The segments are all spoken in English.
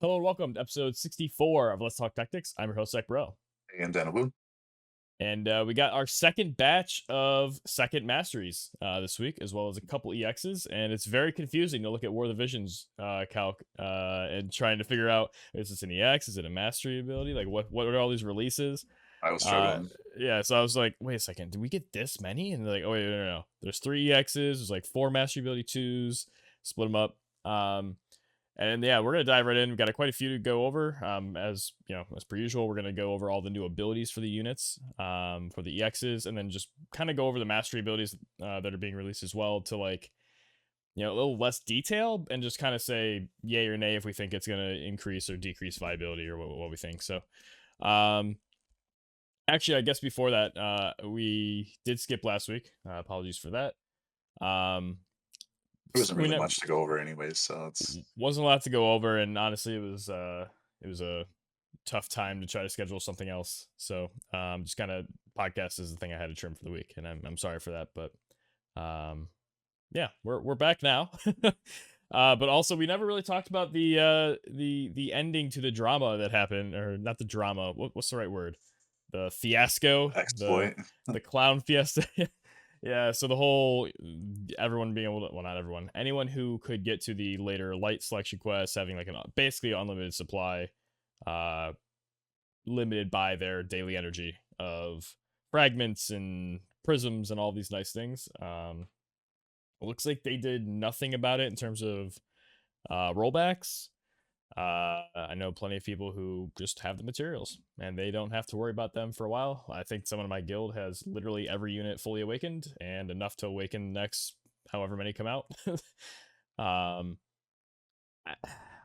Hello and welcome to episode 64 of Let's Talk Tactics. I'm your host, Zach Bro. And Danabu. And we got our second batch of second masteries this week, as well as a couple EXs. And it's very confusing to look at War of the Visions calc and trying to figure out, is this an EX? Is it a mastery ability? Like, what are all these releases? I was Uh, struggling. yeah, so I was like, wait a second, did we get this many? And they're like, oh, wait, no. There's 3 EXs, there's like 4 mastery ability 2s, split them up. And yeah, we're gonna dive right in. We've got quite a few to go over. As you know, as per usual, we're gonna go over all the new abilities for the units, for the EXs, and then just kind of go over the mastery abilities that are being released as well to like, a little less detail and just kind of say yay or nay if we think it's gonna increase or decrease viability or what we think. So, um, actually, I guess before that, we did skip last week. Apologies for that. Um, There wasn't we really ne- much to go over anyways, so it's wasn't a lot to go over, and honestly, it was a tough time to try to schedule something else. So just kind of podcast is the thing I had to trim for the week, and I'm sorry for that, but yeah, we're back now. But also we never really talked about the ending to the drama that happened, or not the drama. What's the right word? The fiasco, the exploit. the clown fiesta. Yeah, so the whole everyone being able to, well, not everyone, anyone who could get to the later light selection quests, having like an basically unlimited supply, uh, limited by their daily energy of fragments and prisms and all these nice things. It looks like they did nothing about it in terms of rollbacks. I know plenty of people who just have the materials and they don't have to worry about them for a while. I think someone in my guild has literally every unit fully awakened and enough to awaken the next however many come out. um,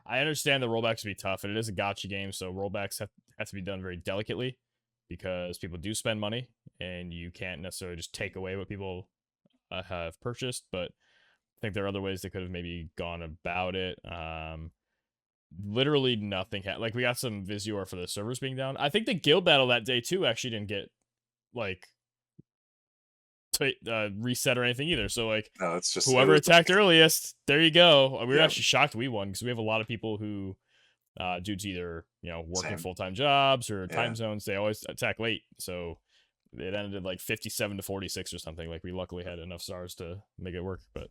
I understand the rollbacks would be tough, and it is a gotcha game, so rollbacks have to be done very delicately because people do spend money, and you can't necessarily just take away what people have purchased. But I think there are other ways they could have maybe gone about it. Literally nothing. Like we got some Visuor for the servers being down. I think the guild battle that day too actually didn't get like reset or anything either. So like No, it's just it whoever was attacked earliest, there you go. We were yeah, actually shocked we won because we have a lot of people who, due to either working same. full time jobs or time Yeah. zones, they always attack late. So it ended like 57-46 or something. Like we luckily had enough stars to make it work. But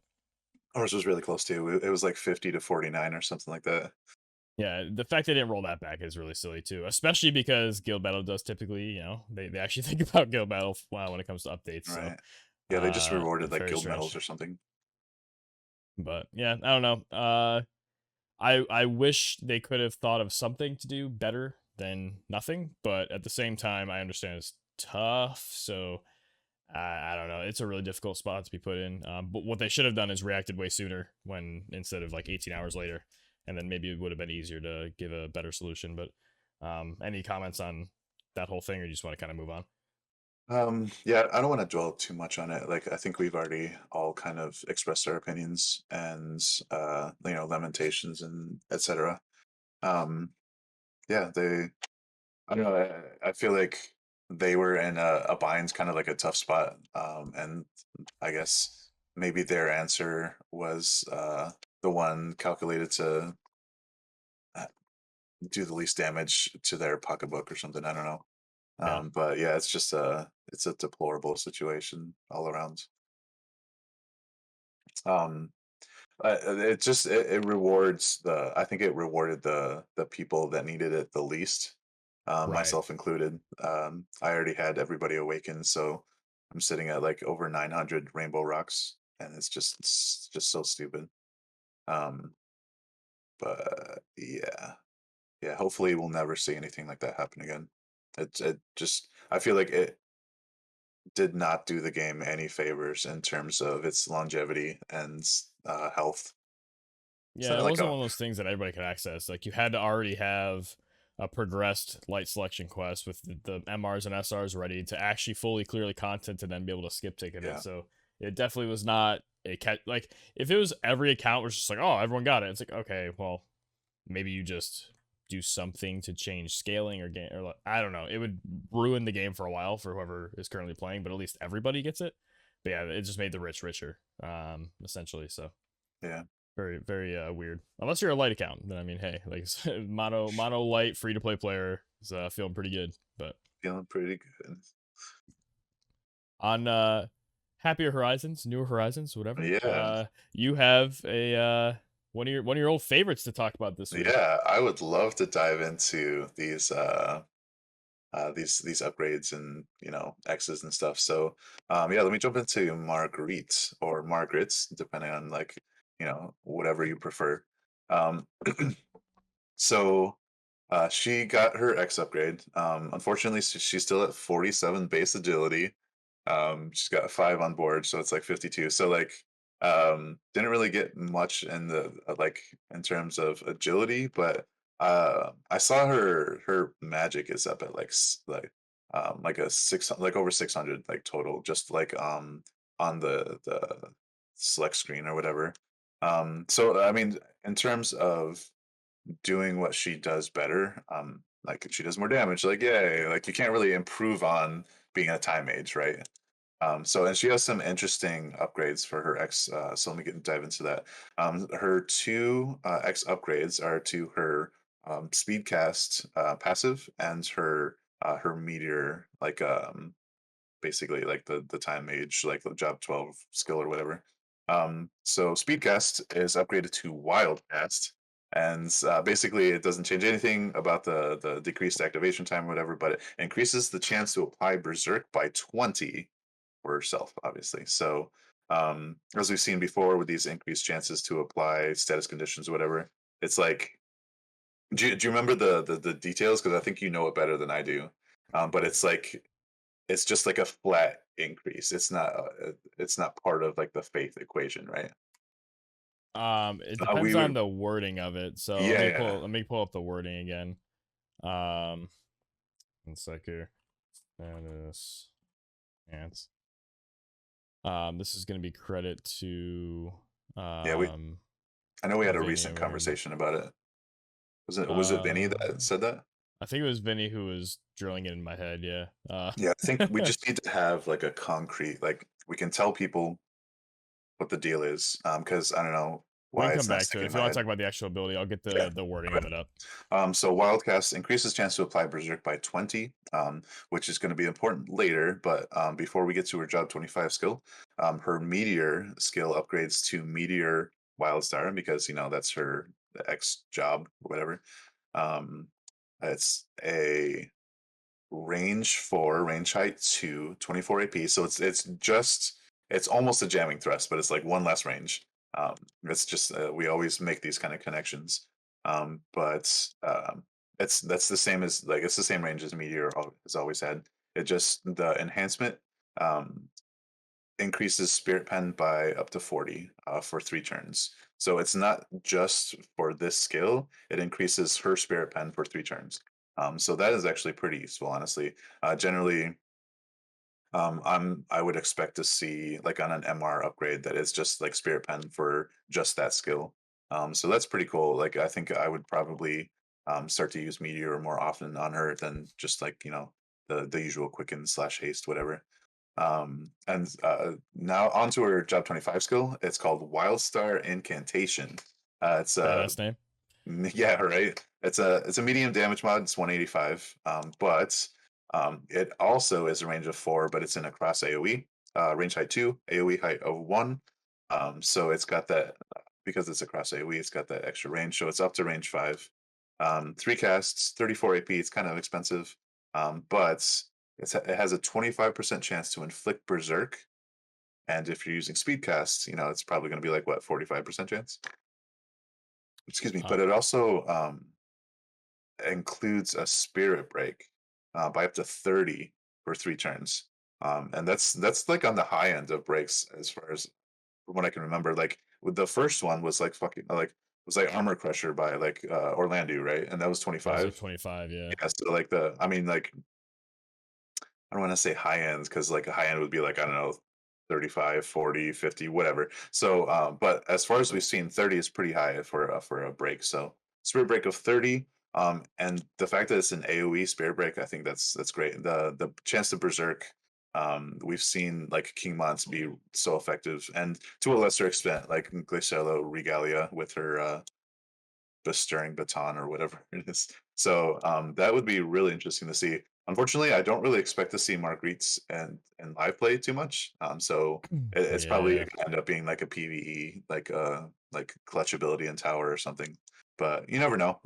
Ours was really close too. It was like 50 to 49 or something like that. yeah, the fact they didn't roll that back is really silly too, especially because guild battle does typically, they actually think about guild battle when it comes to updates. So Right. Yeah, they just rewarded it's like very guild medals strange. or something. But yeah, I don't know. I wish they could have thought of something to do better than nothing, but at the same time, I understand it's tough. So I don't know. It's a really difficult spot to be put in. But what they should have done is reacted way sooner, when instead of like 18 hours later, and then maybe it would have been easier to give a better solution. But any comments on that whole thing, or you just want to kind of move on? Yeah, I don't want to dwell too much on it. Like I think we've already all kind of expressed our opinions and lamentations and etc. Um, yeah, I don't know. I feel like they were in a bind's kind of like a tough spot, and I guess maybe their answer was the one calculated to uh, do the least damage to their pocketbook or something. I don't know. Yeah. But yeah, it's a deplorable situation all around. Um, it rewards the I think it rewarded the people that needed it the least, Right. myself included. I already had everybody awakened, so I'm sitting at like over 900 rainbow rocks, and it's just so stupid. Um, but yeah. Hopefully, we'll never see anything like that happen again. It just I feel like it did not do the game any favors in terms of its longevity and health. It's Yeah, not it like wasn't a one of those things that everybody could access. Like you had to already have a progressed light selection quest with the MRs and SRs ready to actually fully clearly content and then be able to skip ticket it. yeah. So it definitely was not a cat. Like if it was every account was just like, oh, everyone got it. It's like, okay, well, maybe you just do something to change scaling or game, or like, I don't know. It would ruin the game for a while for whoever is currently playing, but at least everybody gets it. But yeah, it just made the rich richer, essentially. So Yeah. Very, very weird. Unless you're a light account, then I mean, hey, like mono light free to play player is feeling pretty good. But Feeling pretty good. on happier horizons, newer horizons, whatever. Yeah. You have a one of your old favorites to talk about this week. Yeah, I would love to dive into these upgrades and X's and stuff. So yeah, let me jump into Marguerite or Margaret's, depending on like whatever you prefer. Um, so she got her X upgrade. Unfortunately, she's still at 47 base agility. She's got 5 on board, so it's like 52. So like, didn't really get much in the like in terms of agility, but I saw her magic is up at like a six like over 600 like total, just like on the select screen or whatever. So I mean, in terms of doing what she does better. Like she does more damage. Like yay! Like you can't really improve on being a time mage, right? So and she has some interesting upgrades for her X. So let me dive into that. Her two X upgrades are to her speed cast passive and her meteor basically like the time mage like the job 12 skill or whatever. So speedcast is upgraded to wildcast, and basically it doesn't change anything about the decreased activation time or whatever, but it increases the chance to apply berserk by 20 for herself, obviously. So as we've seen before with these increased chances to apply status conditions or whatever, it's like do you remember the details, because I think you know it better than I do. But it's just like a flat increase. It's not part of like the faith equation, right? It We depends on would the wording of it. So yeah, yeah. let me pull up the wording again. One sec here. Status ants. This is gonna be credit to Yeah, we I know we had a Vinny recent over here, but conversation about it. Was it Vinny uh, that said that? I think it was Vinny who was drilling it in my head. Yeah. Yeah, I think we just need to have like a concrete, like we can tell people what the deal is. Because I don't know We why can come it's not back to it sticking in if you my want to head. talk about the actual ability. I'll get Yeah. the wording of Okay. it up. So Wildcast increases chance to apply Berserk by 20, which is going to be important later. But before we get to her Job 25 skill, her Meteor skill upgrades to Meteor Wildstar, because that's her X job or whatever. Um, it's a range 4, range height 2, 24 AP. So it's almost a jamming thrust, but it's like one less range. It's just we always make these kind of connections. But that's the same as like it's the same range as Meteor has always had. It just the enhancement um, increases Spirit Pen by up to 40 for 3 turns. So it's not just for this skill; it increases her Spirit Pen for 3 turns. So that is actually pretty useful, honestly. Generally, I would expect to see like on an MR upgrade that it's just like Spirit Pen for just that skill. So that's pretty cool. Like I think I would probably start to use Meteor more often on her than just like the usual Quicken slash haste whatever. And now onto her Job 25 skill. It's called Wildstar Incantation. It's Badass name. yeah, right. It's a medium damage mod. It's 185. But it also is a range of 4, but it's in a cross AOE. Range height 2, AOE height of 1. So it's got that because it's a cross AOE. It's got that extra range, so it's up to range 5. 3 casts, 34 AP. It's kind of expensive, but it has a 25% chance to inflict Berserk. And if you're using speed casts, it's probably going to be like what 45% chance. Excuse me, Uh, but it also includes a spirit break by up to 30 for 3 turns. And that's like on the high end of breaks as far as from what I can remember. Like with the first one was like fucking like was like Armor Crusher by like Orlando, right? And that was that was like 25. 25. Yeah. Yeah, so like I mean like I don't want to say high ends because like a high end would be like I don't know 35, 40, 50, whatever. So but as far as we've seen, 30 is pretty high for a break. So spirit break of 30. And the fact that it's an AoE spirit break, I think that's great. The chance to berserk We've seen like King Mons be so effective, and to a lesser extent, like Glacialo Regalia with her Bestirring Baton or whatever it is. So that would be really interesting to see. Unfortunately, I don't really expect to see Marguerite's and live play too much. So it's probably Yeah. gonna end up being like a PVE, like clutch ability in tower or something. But you never know.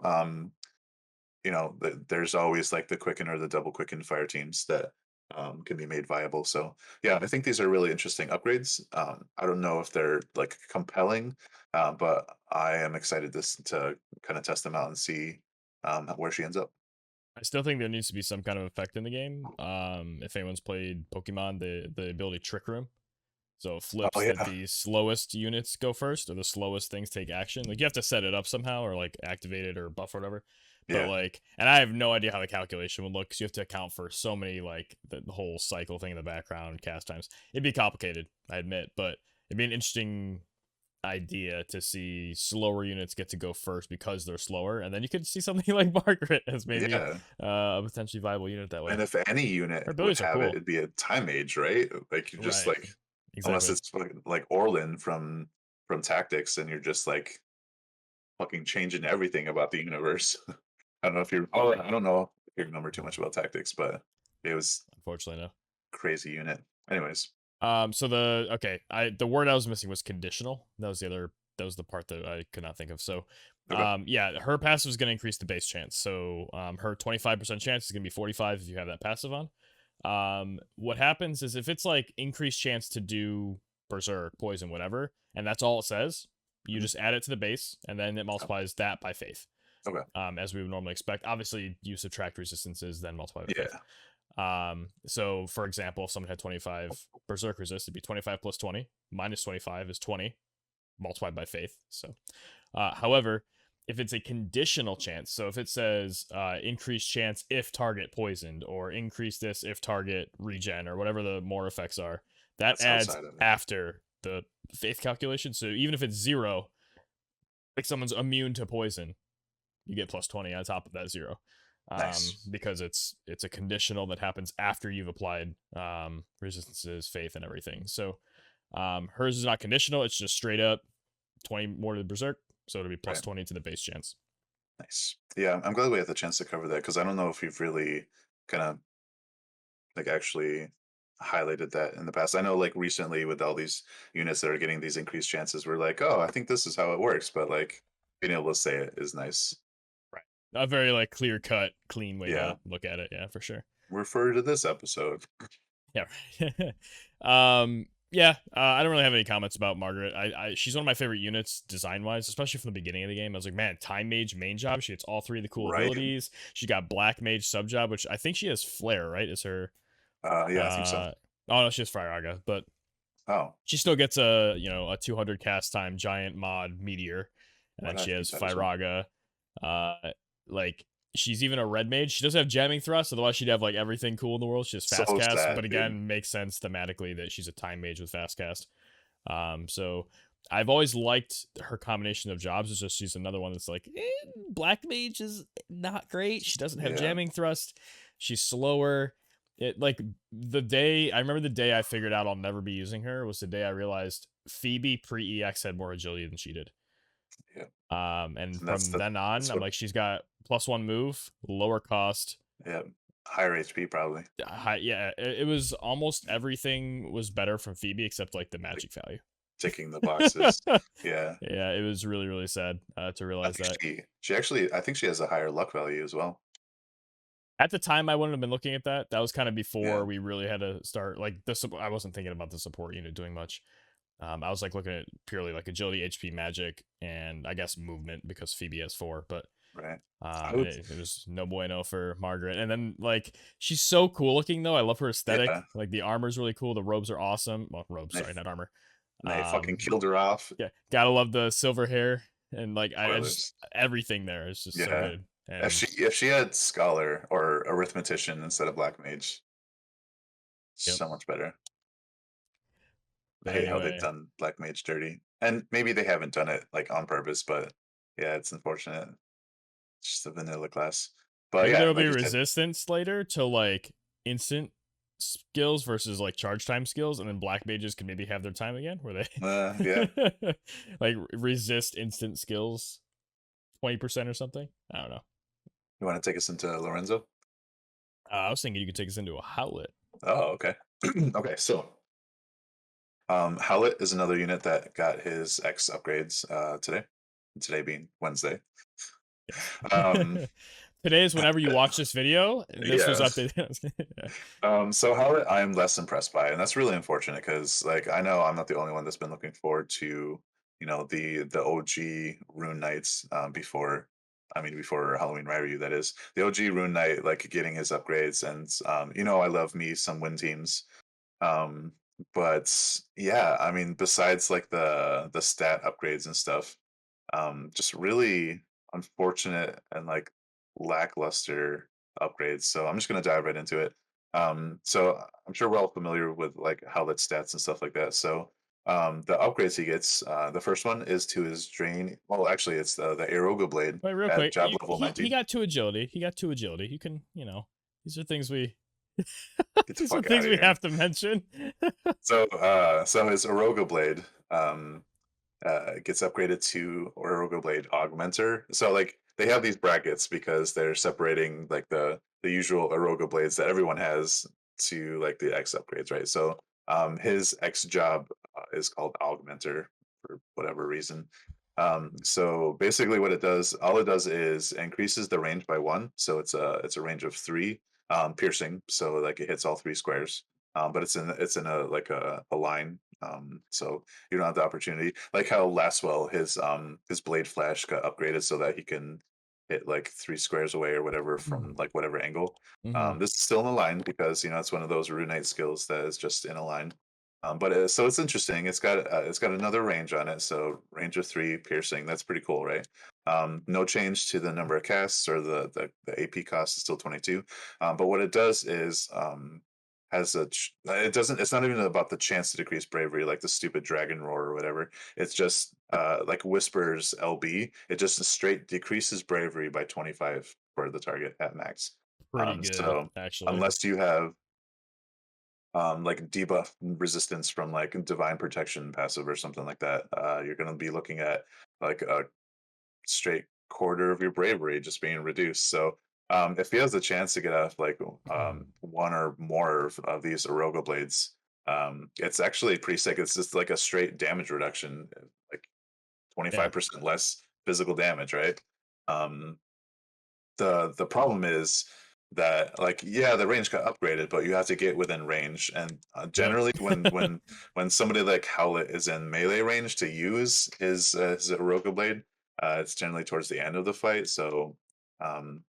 There's always like the quicken or the double quicken fire teams that can be made viable. So yeah, I think these are really interesting upgrades. I don't know if they're like compelling, but I am excited to kind of test them out and see where she ends up. I still think there needs to be some kind of effect in the game. If anyone's played Pokemon, the ability Trick Room. So it Oh flips that yeah, the slowest units go first, or the slowest things take action. Like you have to set it up somehow, or like activate it, or buff, or whatever. But yeah, like, and I have no idea how the calculation would look, because you have to account for so many, like the whole cycle thing in the background, cast times. It'd be complicated, I admit, but it'd be an interesting idea to see slower units get to go first because they're slower, and then you could see something like Margaret as maybe yeah. a potentially viable unit that way. And if any unit Her would abilities are have it, cool, it'd be a time mage, right? Like you just right? like, unless Exactly. it's like Orlin from Tactics, and you're just like fucking changing everything about the universe. I don't know if you're. Oh, I don't know if you remember too much about Tactics, but it was Unfortunately, no. crazy unit. Anyways, So the word I was missing was conditional. That was the part that I could not think of. So okay. yeah, her passive is going to increase the base chance. So her 25% chance is going to be 45 if you have that passive on. What happens is if it's like increased chance to do berserk, poison, whatever, and that's all it says, you Mhm. just add it to the base, and then it Oh, multiplies that by faith. okay. As we would normally expect. Obviously, you subtract resistances, then multiply by faith. Yeah. So for example, if someone had 25 berserk resist, it'd be 25 plus 20 minus 25 is 20 multiplied by faith. So, however, if it's a conditional chance, so if it says increased chance if target poisoned, or increase this if target regen, or whatever the more effects are, that That's adds outside of it. after the faith calculation. So even if it's 0, like someone's immune to poison, you get plus 20 on top of that 0, Nice. because it's a conditional that happens after you've applied resistances, faith, and everything. So hers is not conditional, it's just straight up 20 more to the berserk, so it'll be plus Right. 20 to the base chance. Nice. Yeah, I'm glad we had the chance to cover that because I don't know if we've really kind of like actually highlighted that in the past. I know like recently with all these units that are getting these increased chances, we're like, oh, I think this is how it works. But like being able to say it is nice. Right. A very like clear cut, clean way Yeah. to look at it. Yeah, for sure. Refer to this episode. Yeah. Right. Yeah, I don't really have any comments about Margaret. She's one of my favorite units design wise, especially from the beginning of the game. I was like, man, Time Mage main job. She gets all 3 of the cool Right. abilities. She got Black Mage sub job, which I think she has Flare, right? Is her Yeah, I think so. oh no, she has Firaga, but Oh, she still gets a 200 cast time giant mod meteor, and why then did I she think has that as well? Firaga. Uh, like she's even a red mage. She doesn't have jamming thrust, otherwise she'd have like everything cool in the world. She has fast So cast, but sad, dude. again, makes sense thematically that she's a time mage with fast cast. So I've always liked her combination of jobs. It's just she's another one that's like black mage is not great. She doesn't have Yeah. jamming thrust. She's slower. It like I remember the day I figured out I'll never be using her was the day I realized Phoebe pre EX had more agility than she did. Yeah. And And that's from then on, that's I'm what like, she's got +1 move, lower cost. yeah. Higher HP probably. High, yeah, it was almost everything was better from Phoebe except like the Like magic value. ticking the boxes. Yeah. Yeah, it was really really sad to I realize think that. she actually I think she has a higher luck value as well. At the time, I wouldn't have been looking at that. That was kind of Yeah. before we really had to start like I wasn't thinking about the support unit doing much. I was like looking at purely like agility, HP, magic, and I guess movement because Phoebe has 4. But Right. I would it was no bueno for Margaret. And then like she's so cool looking though. I love her aesthetic. yeah. Like the armor's really cool. The robes are awesome. Well, robes, They sorry, not armor. they fucking killed her off. Yeah, gotta love the silver hair and like I just Spoilers. everything there is just so Yeah. good. If And she had scholar or arithmetician instead of black mage, yep. so much better. I But hate how they've anyway, done black mage dirty. And maybe they haven't done it like on purpose, but yeah, it's unfortunate. It's just a vanilla class. But maybe yeah, there'll be like you said, resistance later to like instant skills versus like charge time skills, and then black mages can maybe have their time again where Yeah. they like resist instant skills 20% or something. I don't know. You want to take us into Lorenzo? I was thinking you could take us into a Howlet. Oh, okay. Okay, so Howlet is another unit that got his X upgrades today. Today being Wednesday. Yes. Um, Today is whenever you watch this video. This was yes. updated. So Howlet, I am less impressed by, and that's really unfortunate because, like, I know I'm not the only one that's been looking forward to, the OG Rune Knights before. I mean, before Halloween Ryu, that is the OG Rune Knight, like getting his upgrades, and I love me some win teams. Um, but yeah, I mean, besides like the stat upgrades and stuff, just really unfortunate and like lackluster upgrades. So I'm just gonna dive right into it. So I'm sure we're all familiar with like Howlet's stats and stuff like that. So the upgrades he gets, the first one is to his drain. Well, actually, it's the Aeroga Blade Wait, real at quick. job level He 19. got 2 agility. He got 2 agility. You can, these are things we Get the these are fuck things out of we here. have to mention. So his Aeroga Blade gets upgraded to Aeroga Blade Augmenter. So like they have these brackets because they're separating like the usual Aeroga blades that everyone has to like the X upgrades, right? So his X job is called Augmenter for whatever reason. So basically what it does, all it does is increases the range by 1. So it's a range of 3 piercing. So like it hits all 3 squares. But it's in a like a line. So you don't have the opportunity. Like how Laswell, his blade flash got upgraded so that he can hit like 3 squares away or whatever from like whatever angle. Mhm. This is still in a line because it's one of those Runite skills that is just in a line. So it's interesting. It's got another range on it. So range of 3 piercing. That's pretty cool, right? No change to the number of casts or the AP cost is still 22. But what it does is it's not even about the chance to decrease bravery like the stupid dragon roar or whatever. It's just like whispers LB. It just straight decreases bravery by 25 for the target at max. Pretty good, So actually. unless you have like debuff resistance from like divine protection passive or something like that, you're going to be looking at like a straight quarter of your bravery just being reduced. So if he has the chance to get off like one or more of these Aroga blades, it's actually pretty sick. It's just like a straight damage reduction, like Yeah. 25% less physical damage, right? Um, the problem is that like the range got upgraded, but you have to get within range, and Yep. generally when somebody like Howlet is in melee range to use his Aroga blade, it's generally towards the end of the fight. So um,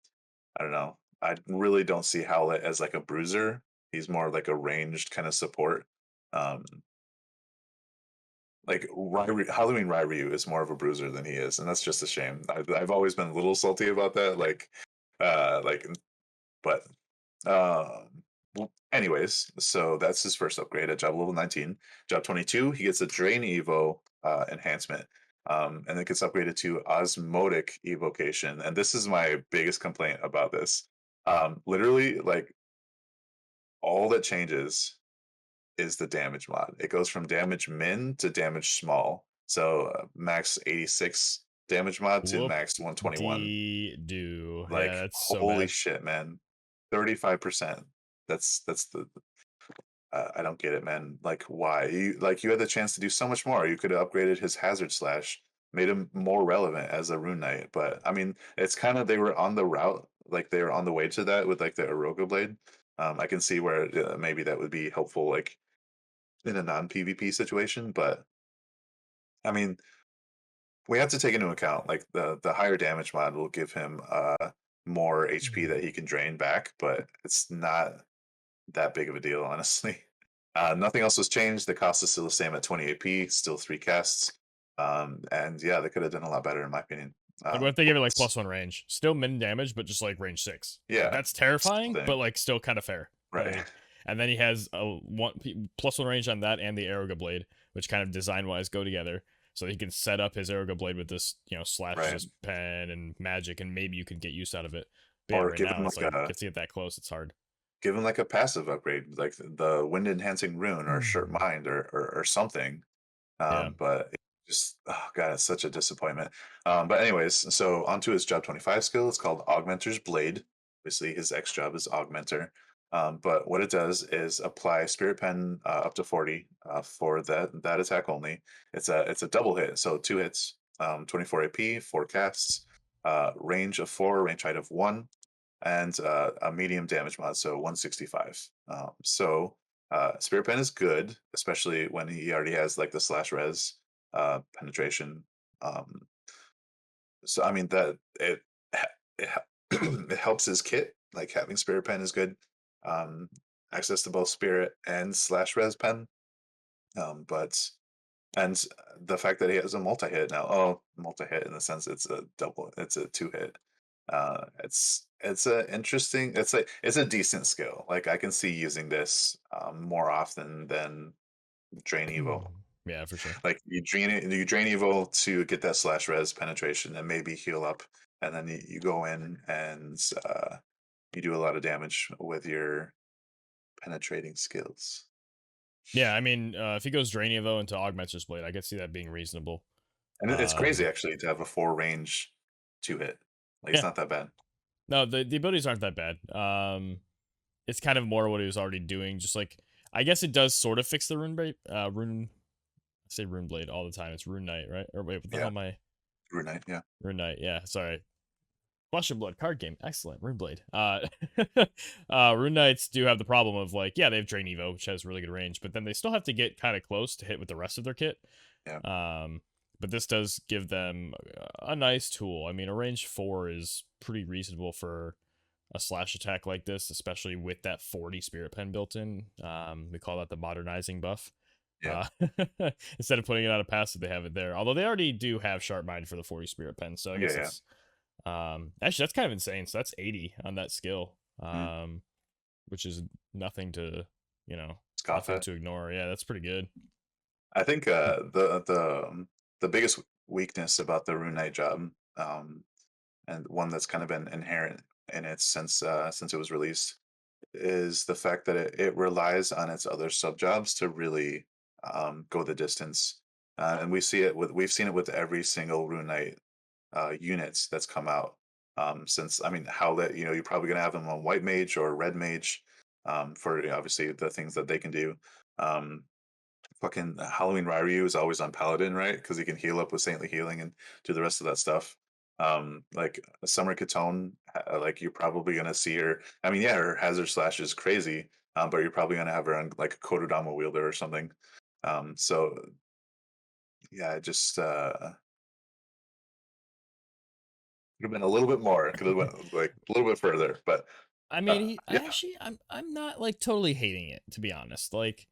I don't know. I really don't see Howlet as like a bruiser. He's more like a ranged kind of support. Um, like Halloween Ryu is more of a bruiser than he is, and that's just a shame. I've always been a little salty about that. Like, but anyways, so that's his first upgrade at job level 19. Job 22, he gets a Drain Evo enhancement. And it gets upgraded to Osmotic Evocation. And this is my biggest complaint about this. Literally, like all that changes is the damage mod. It goes from damage min to damage small. So max 86 damage mod to Whoop max 121. do. Yeah, Like that's so holy bad. shit, man. 35%. That's the I don't get it, man. Like why? You had the chance to do so much more. You could have upgraded his hazard slash, made him more relevant as a rune knight. But I mean, it's kind of they were on the route, like they were on the way to that with like the Aroga blade. I can see where maybe that would be helpful, like in a non PvP situation. But I mean, we have to take into account like the higher damage mod will give him more HP that he can drain back, but it's not that big of a deal, honestly. Nothing else was changed. The cost is still the same at 28p, still 3 casts. And yeah, they could have done a lot better in my opinion. Like, what if they give it like Plus, +1 range? Still min damage, but just like range 6. Like, yeah, that's terrifying, but thing. like still kind of fair. Right. Like, and then he has a +1 range on that and the Aeroga blade, which kind of design wise go together. So he can set up his Aeroga blade with this, slash Right. his pen and magic, and maybe you can get use out of it. But yeah, Or right give now him it's like like a gets to get that close, it's hard. give him like a passive upgrade, like the wind enhancing rune or shirt Hmm. mind or something. Yeah. But it just, oh god, it's such a disappointment. But anyways, so onto his job 25 skill. It's called Augmenter's Blade. Obviously, his X job is Augmenter. But what it does is apply Spirit Pen up to 40 for that attack only. It's a double hit, so two hits, 24 AP, four casts, range of 4, range height of 1, and a medium damage mod, so 165. Spirit Pen is good, especially when he already has like the slash res penetration. Um, so I mean that it helps his kit. Like having Spirit Pen is good. Um, Access to both Spirit and slash res pen. But and the fact that he has a multi hit now. Oh, multi hit in the sense it's a double. It's a two hit. It's a interesting. It's a decent skill. Like I can see using this more often than Drain Evo. Yeah, for sure. Like you drain Evo to get that slash res penetration and maybe heal up, and then you go in and you do a lot of damage with your penetrating skills. Yeah, I mean, if he goes Drainio into Augmenter's Blade, I could see that being reasonable. And it's crazy Um, actually to have a 4 range 2 hit. Like it's yeah, not that bad. no, the abilities aren't that bad. It's kind of more what he was already doing. Just like I guess it does sort of fix the rune blade. I say rune blade all the time. It's rune knight, right? Or wait, what the hell Yeah, am I? Rune Knight. Yeah, Rune knight. Yeah, sorry. Flesh and Blood card game, excellent. Rune Blade. Rune Knights do have the problem of like, yeah, they have Drain Evo, which has really good range, but then they still have to get kind of close to hit with the rest of their kit. yeah, Um, but this does give them a nice tool. I mean, a range 4 is pretty reasonable for a slash attack like this, especially with that 40 Spirit Pen built in. We call that the modernizing buff. yeah, Uh, Instead of putting it on a passive, they have it there. Although they already do have Sharp Mind for the 40 Spirit Pen, so I yeah, guess yeah. it's actually that's kind of insane. So that's 80 on that skill. Mm. Which is nothing to, you know, Scoff nothing at. to ignore. Yeah, that's pretty good. I think the biggest weakness about the Rune Knight job, and one that's kind of been inherent in it since it was released, is the fact that it relies on its other sub jobs to really go the distance. And we've seen it with every single Rune Knight units that's come out. Since I mean, Howlet, you're probably gonna have them on White Mage or Red Mage, for obviously the things that they can do. Um, Fucking Halloween Ryu is always on Paladin, right? Because he can heal up with Saintly Healing and do the rest of that stuff. Like Summer Katone, like you're probably gonna see her. I mean, yeah, her Hazard Slash is crazy, but you're probably gonna have her on like a Kododama wielder or something. So yeah, it just could have been a little bit more. Could have went like a little bit further, but I mean, I yeah, actually, I'm not like totally hating it to be honest. Like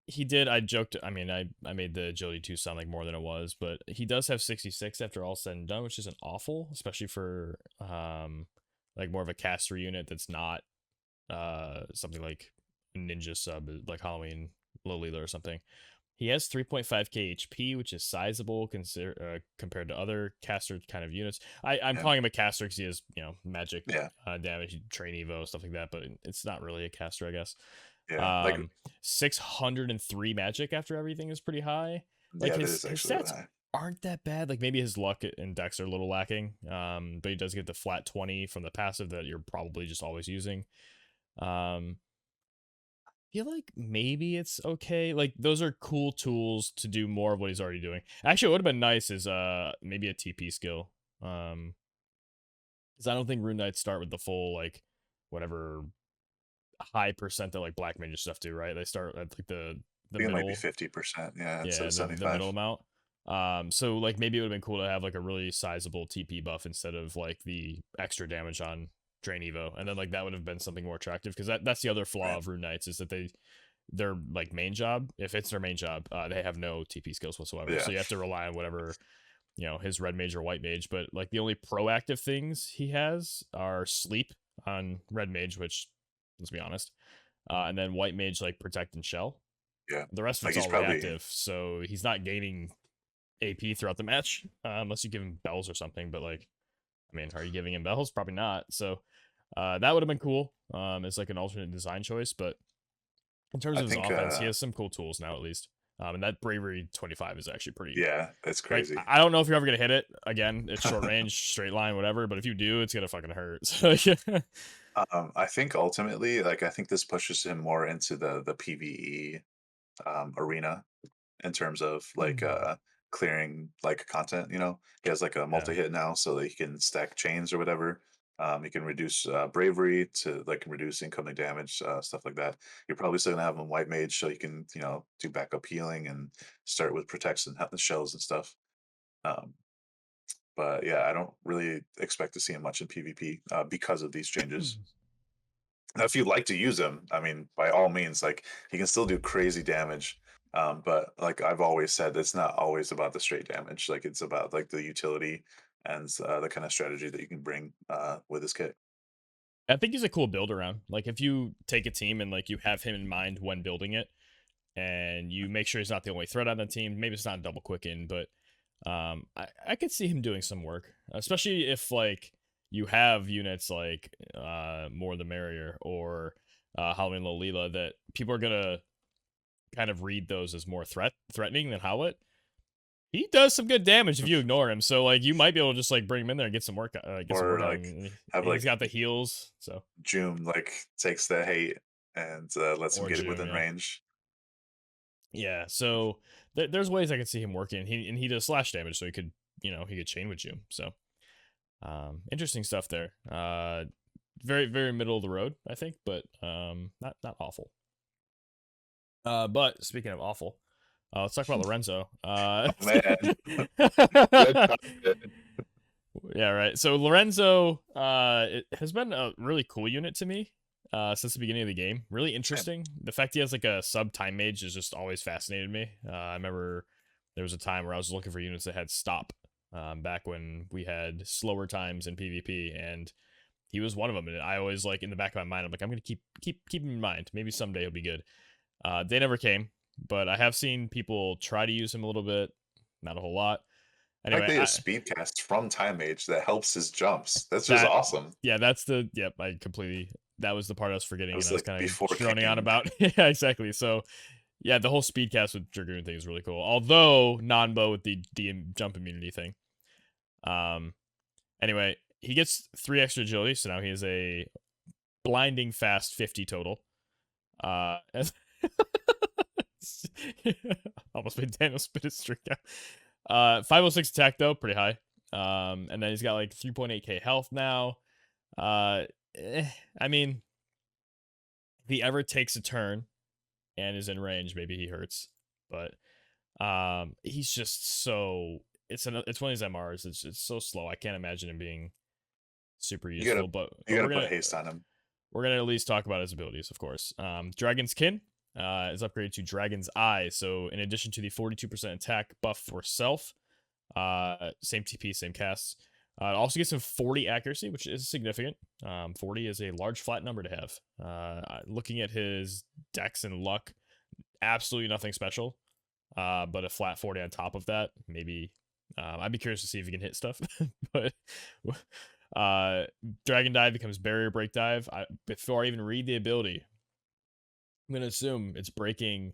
he did, I joked. I mean, I made the agility 2 sound like more than it was, but he does have 66 after all said and done, which isn't awful, especially for like more of a caster unit that's not something like ninja sub like Halloween Lolita or something. He has 3.5k HP, which is sizable compared to other caster kind of units. I'm yeah, calling him a caster because he has, magic yeah, damage, train evo, stuff like that, but it's not really a caster, I guess. yeah. Like 603 magic after everything is pretty high. Like yeah, that his is actually really stats high. aren't that bad. Like maybe his luck and dex are a little lacking. But he does get the flat 20 from the passive that you're probably just always using. Um, feel like maybe it's okay. Like those are cool tools to do more of what he's already doing. Actually, what would have been nice is maybe a TP skill. Because I don't think Rune Knights start with the full like whatever high percent that like Black Mage stuff do, right? They start at like the I think it might be middle, 50%. Yeah, it's yeah, a the 75. middle amount. So like maybe it would have been cool to have like a really sizable TP buff instead of like the extra damage on Drain Evo, and then like that would have been something more attractive because that's the other flaw Right. of Rune Knights is that their like main job, if it's their main job, they have no TP skills whatsoever. Yeah. So you have to rely on whatever, his red mage or white mage. But like the only proactive things he has are sleep on red mage, which let's be honest, and then white mage like protect and shell. Yeah. The rest of Like it's he's all probably reactive, so he's not gaining AP throughout the match unless you give him bells or something. But like, I mean, are you giving him bells? Probably not. So That would have been cool. As like an alternate design choice, but in terms I of his think, offense, he has some cool tools now at least. And that bravery 25 is actually pretty. yeah, it's Like, crazy. I don't know if you're ever gonna hit it again. It's short range, straight line, whatever. But if you do, it's gonna fucking hurt. So yeah. I think ultimately, like, I think this pushes him more into the PvE arena in terms of like clearing like content. He has like a Yeah. multi-hit now, so that he can stack chains or whatever. He can reduce bravery to like reduce incoming damage, stuff like that. You're probably still gonna have him white mage, so you can do backup healing and start with protects and shells and stuff. Um, but yeah, I don't really expect to see him much in PvP because of these changes. Now, if you'd like to use him, I mean, by all means, like he can still do crazy damage. But like I've always said, it's not always about the straight damage. Like it's about like the utility and the kind of strategy that you can bring with this kit. I think he's a cool build around. Like if you take a team and like you have him in mind when building it, and you make sure he's not the only threat on the team. Maybe it's not double quicken, but I could see him doing some work, especially if like you have units like More the Merrier or Halloween Lolila that people are gonna kind of read those as more threatening than Howlet. He does some good damage if you ignore him, so like you might be able to just like bring him in there and get some work, Or on like him. have He's like got the heals, so June like takes the hate and lets him or get it June, within yeah. range. Yeah, so there's ways I could see him working. He does slash damage, so he could chain with you. So interesting stuff there. Very very middle of the road, I think, but not awful. But speaking of awful, let's talk about Lorenzo. Oh man, good content. Yeah, right. So Lorenzo it has been a really cool unit to me since the beginning of the game. Really Same. interesting. The fact he has like a sub time mage has just always fascinated me. I remember there was a time where I was looking for units that had stop back when we had slower times in PvP, and he was one of them. And I always like in the back of my mind, I'm like, I'm gonna keep him in mind. Maybe someday he'll be good. They never came, but I have seen people try to use him a little bit, not a whole lot. I like Anyway, they have speed cast from time mage that helps his jumps. That's just that awesome. yeah, that's the yep. I completely that was the part I was It forgetting, and was I was like kind before of droning on King. about. Yeah, exactly. So yeah, the whole speed cast with Dragoon thing is really cool. Although non-bow with the jump immunity thing. Um. Anyway, he gets 3 extra agility, so now he is a blinding fast 50 total. Uh. Almost made Daniel spit his drink out. 506 attack though, pretty high. And then he's got like 3.8k health now. I mean, if he ever takes a turn and is in range, maybe he hurts. But he's just so it's one of these MRs. It's so slow. I can't imagine him being super You gotta useful. But you gotta put haste on him. we're gonna at least talk about his abilities, of course. Dragon's Kin is upgraded to Dragon's Eye. So in addition to the 42% attack buff for self, same TP, same casts. It also gets him 40 accuracy, which is significant. 40 is a large flat number to have. Looking at his dex and luck, absolutely nothing special. But a flat 40 on top of that, maybe. I'd be curious to see if he can hit stuff. But Dragon Dive becomes Barrier Break Dive. Before I even read the ability, I'm going to assume it's breaking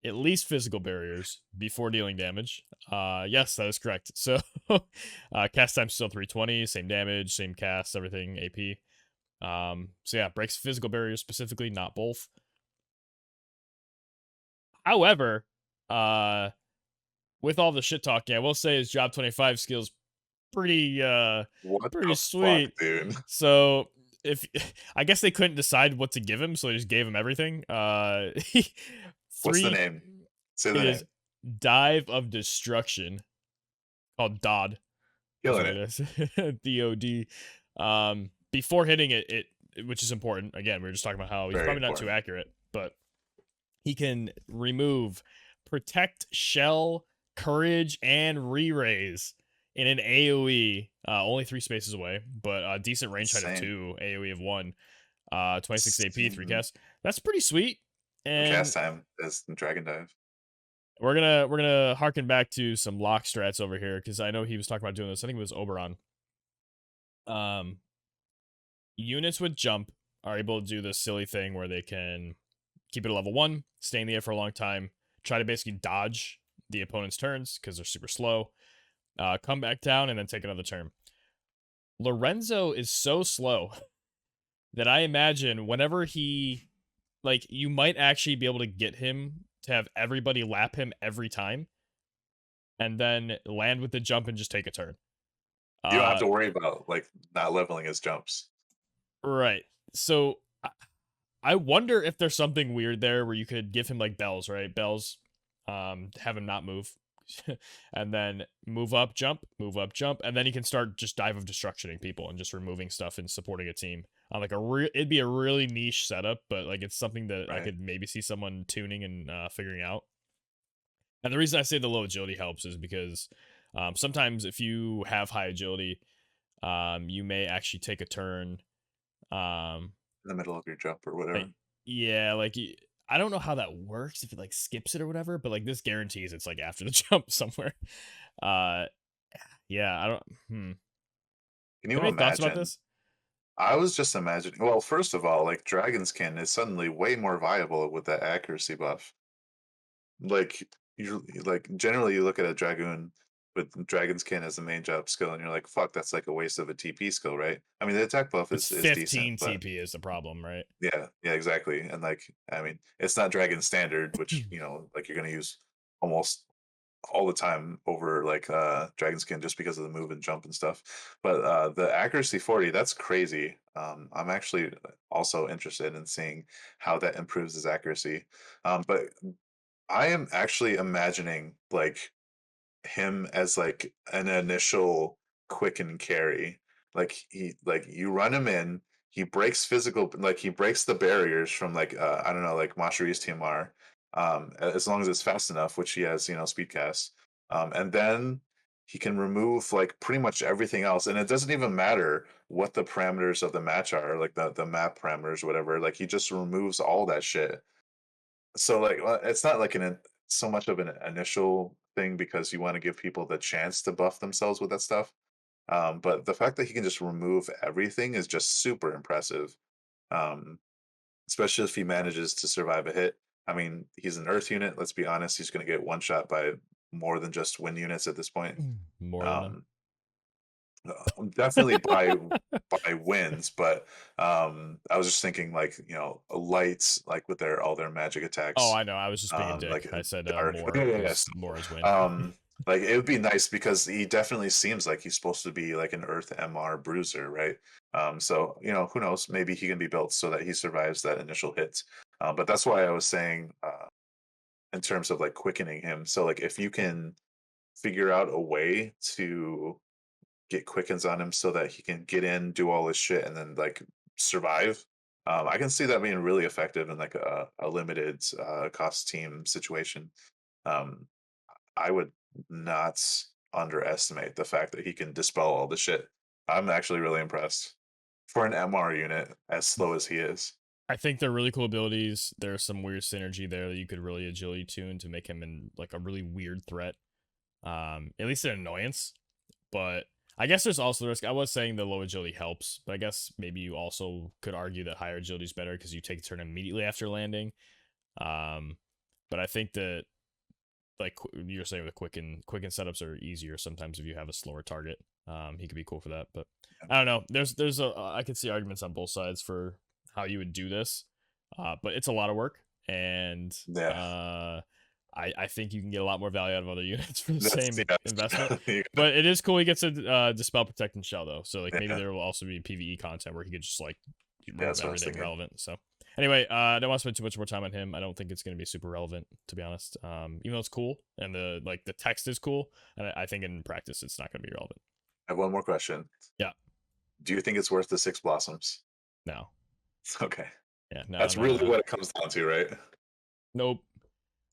at least physical barriers before dealing damage. Yes, that is correct. So cast time still 320, same damage, same cast, everything AP. So yeah, breaks physical barriers specifically, not both. However, with all the shit talking, I will say his job 25 skills pretty What pretty the fuck, sweet. dude? So if I guess they couldn't decide what to give him, so they just gave him everything. What's the Three name? Say it the is name. Dive of Destruction, called Dodd. That's Killing what it. it is. DOD. Before hitting it, which is important. Again, we were just talking about how he's Very probably not too important. accurate, but he can remove Protect, Shell, Courage, and Re-Raise in an AoE. Only 3 spaces away, but a decent range height of Insane. 2, AoE of 1. 26 AP, 3 Same cast. That's pretty sweet. And cast time as Dragon Dive. we're gonna harken back to some lock strats over here because I know he was talking about doing this. I think it was Oberon. Um, units with jump are able to do this silly thing where they can keep it at level 1, stay in the air for a long time, try to basically dodge the opponent's turns because they're super slow, come back down, and then take another turn. Lorenzo is so slow that I imagine whenever he, like, you might actually be able to get him to have everybody lap him every time, and then land with the jump and just take a turn. You don't have to worry about like not leveling his jumps. Right. So I wonder if there's something weird there where you could give him like bells, right? Bells, have him not move, and then move up, jump, and then he can start just dive of destructioning people and just removing stuff and supporting a team. Like it'd be a really niche setup, but like it's something that I could maybe see someone tuning and figuring out. And the reason I say the low agility helps is because sometimes if you have high agility, you may actually take a turn In the middle of your jump or whatever. like, yeah, like I don't know how that works if it like skips it or whatever, but like this guarantees it's like after the jump somewhere. Uh, yeah, I don't. Can you Any thoughts about imagine? this? I was just imagining. Well, first of all, like Dragonskin is suddenly way more viable with that accuracy buff. Like you like generally you look at a dragoon with Dragonskin as the main job skill, and you're like, fuck, that's like a waste of a TP skill, right? I mean, the attack buff It's is decent, 15 but TP is the problem, right? yeah, exactly. And like, I mean, it's not Dragon Standard, which like you're gonna use almost all the time over like Dragon Skin just because of the move and jump and stuff. But the accuracy 40, that's crazy. I'm actually also interested in seeing how that improves his accuracy. But I am actually imagining like him as like an initial quicken carry. Like you run him in, he breaks physical like he breaks the barriers from like I don't know, like Mashari's TMR. As long as it's fast enough, which he has, speed cast. And then he can remove like pretty much everything else. And it doesn't even matter what the parameters of the match are, like the map parameters, whatever. Like he just removes all that shit. So like it's not like an so much of an initial thing because you want to give people the chance to buff themselves with that stuff. But the fact that he can just remove everything is just super impressive. Um, Especially if he manages to survive a hit. I mean, he's an Earth unit. Let's be honest; he's going to get one shot by more than just wind units at this point. More than them. Um, Definitely by wins, but I was just thinking like lights like with their all their magic Oh, attacks, I know. I was just being a like dick. I said dark. more Yeah, because yes. more is win. Like it would be nice because he definitely seems like he's supposed to be like an Earth MR bruiser, right? So who knows? Maybe he can be built so that he survives that initial hit. But that's why I was saying in terms of like quickening him. So like if you can figure out a way to get quickens on him so that he can get in, do all this shit, and then like survive. I can see that being really effective in like a limited cost team situation. Um, I would not underestimate the fact that he can dispel all the shit. I'm actually really impressed for an MR unit as slow as he is. I think they're really cool abilities. There's some weird synergy there that you could really agility tune to make him in like a really weird threat. At least an annoyance. But I guess there's also the risk. I was saying the low agility helps, but I guess maybe you also could argue that higher agility is better because you take a turn immediately after landing. But I think that like you're saying with quicken setups are easier sometimes if you have a slower target. He could be cool for that, but I don't know. There's a I could see arguments on both sides for how you would do this, but it's a lot of work, and Yeah, I think you can get a lot more value out of other units for the that's same yeah, investment. yeah, But it is cool he gets a dispel, protect, and shell though. So like maybe yeah, there will also be PVE content where he could just like remove that's what I was everything thinking. relevant. So anyway, I don't want to spend too much more time on him. I don't think it's going to be super relevant, to be honest. Even though it's cool and the text is cool, and I think in practice it's not going to be relevant. I have one more question. Yeah. Do you think it's worth the 6 blossoms? No. Okay, Yeah. No. that's No. really No. what it comes down to, right? Nope.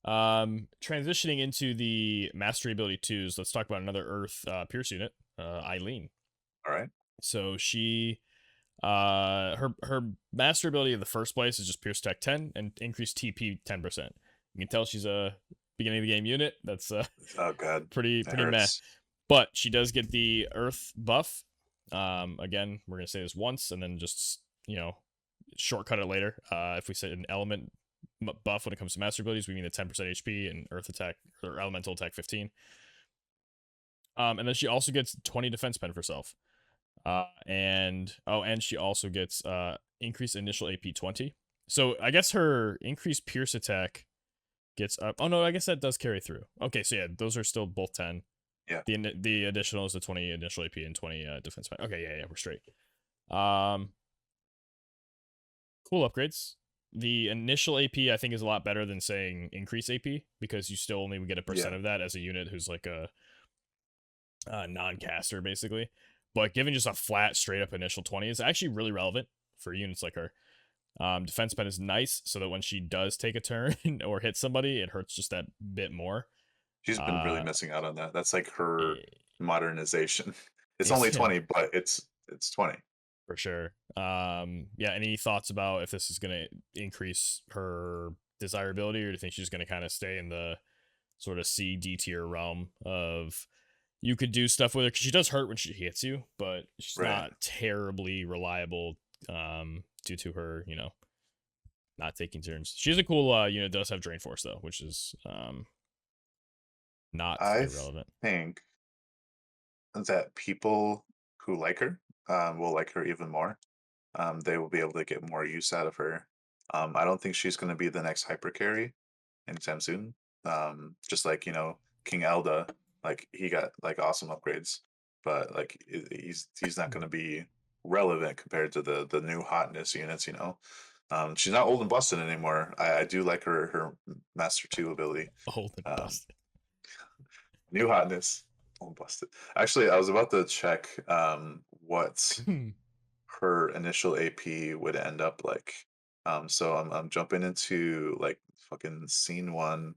Transitioning into the mastery ability twos, let's talk about another Earth Pierce unit, Eileen. All right. So she, her master ability in the first place is just Pierce Tech 10 and increase TP 10%. You can tell she's a beginning of the game unit. That's Oh god, pretty that meh. hurts. But she does get the Earth buff, Again, we're gonna say this once and then just shortcut it later. If we set an element buff when it comes to master abilities, we mean the 10% HP and earth attack or elemental attack 15. And then she also gets 20 defense pen for herself. And she also gets increased initial AP 20. So I guess her increased pierce attack gets up. Oh no, I guess that does carry through. Okay, so yeah, those are still both 10. Yeah. The additional is the 20 initial AP and 20 defense pen. Okay, yeah, we're straight. Cool upgrades. The initial AP I think is a lot better than saying increase AP because you still only get a percent of that as a unit who's like a non-caster basically. But given just a flat straight up initial 20 is actually really relevant for units like her. Defense pen is nice so that when she does take a turn or hit somebody, it hurts just that bit more. She's been really missing out on that. That's like her modernization. It's only 20, but it's 20. For sure. Yeah, any thoughts about if this is going to increase her desirability, or do you think she's going to kind of stay in the sort of C, D tier realm of you could do stuff with her? Because she does hurt when she hits you, but she's not terribly reliable due to her, not taking turns. She's a cool unit, does have Drain Force, though, which is not irrelevant. I think that people who like her will like her even more. They will be able to get more use out of her. I don't think she's going to be the next hyper carry anytime soon. Just like King Elda, like he got like awesome upgrades, but like he's not going to be relevant compared to the new hotness units. She's not old and busted anymore. I do like her Master 2 ability. Old and busted. New hotness. Old busted. Actually, I was about to check what her initial AP would end up like. So I'm jumping into like fucking scene 1,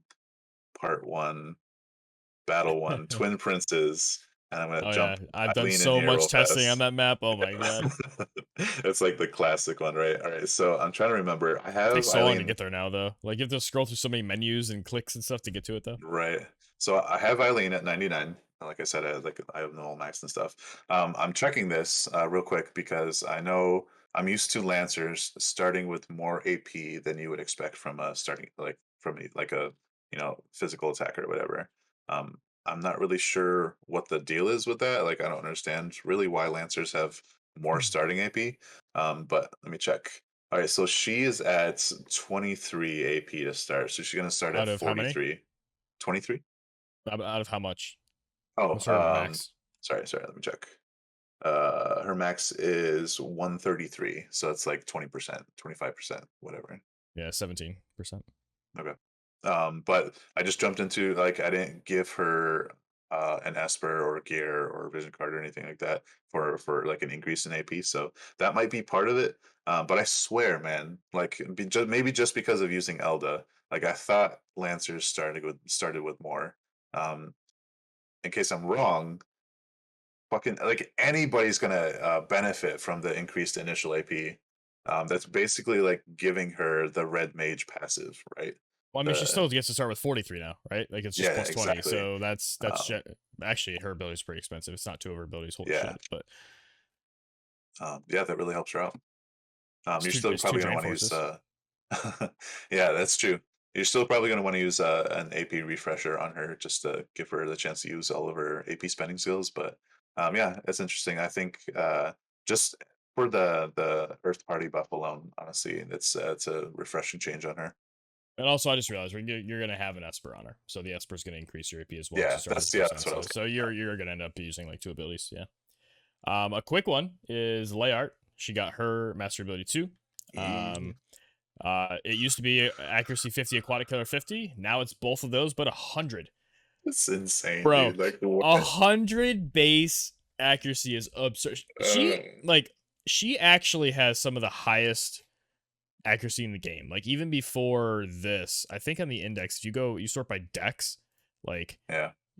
part 1, battle 1, Twin Princes, and I'm gonna jump. Yeah. I've done so much testing on that map. Oh my god. It's like the classic one, right? All right, so I'm trying to remember. I have it takes so long to get there now, though. Like you have to scroll through so many menus and clicks and stuff to get to it, though. Right. So I have Eileen at 99. Like I said, I have no max and stuff. I'm checking this real quick because I know I'm used to Lancers starting with more AP than you would expect from a physical attacker or whatever. I'm not really sure what the deal is with that. Like I don't understand really why Lancers have more starting AP. But let me check. All right, so she is at 23 AP to start. So she's gonna start at 43. 23? Out of how much? Oh, what's her max? Sorry, let me check. Her max is 133, so it's like 20%, 25%, whatever. Yeah, 17%. Okay. But I just jumped into I didn't give her an Esper or a gear or a vision card or anything like that for like an increase in AP. So that might be part of it. But I swear, man, like maybe just because of using Elda, like I thought Lancers started with more. In case I'm wrong, fucking like anybody's gonna benefit from the increased initial AP. That's basically like giving her the red mage passive, right? Well, I mean, she still gets to start with 43 now, right? Like it's just plus 20. Exactly. So that's actually her ability is pretty expensive. It's not two of her abilities. Holy shit! But that really helps her out. You're still probably gonna want to use. Yeah, that's true. You're still probably going to want to use an AP refresher on her just to give her the chance to use all of her AP spending skills. But yeah, it's interesting. I think just for the Earth Party buff alone, honestly, it's a refreshing change on her. And also, I just realized you're going to have an Esper on her, so the Esper is going to increase your AP as well. Yeah, that's what I was. So you're going to end up using like 2 abilities. Yeah. A quick one is Layart. She got her Master Ability 2. It used to be accuracy 50, aquatic killer 50. Now it's both of those, but 100. It's insane, bro. Dude. Like 100 base accuracy is absurd. She actually has some of the highest accuracy in the game. Like even before this, I think on the index, if you sort by dex, like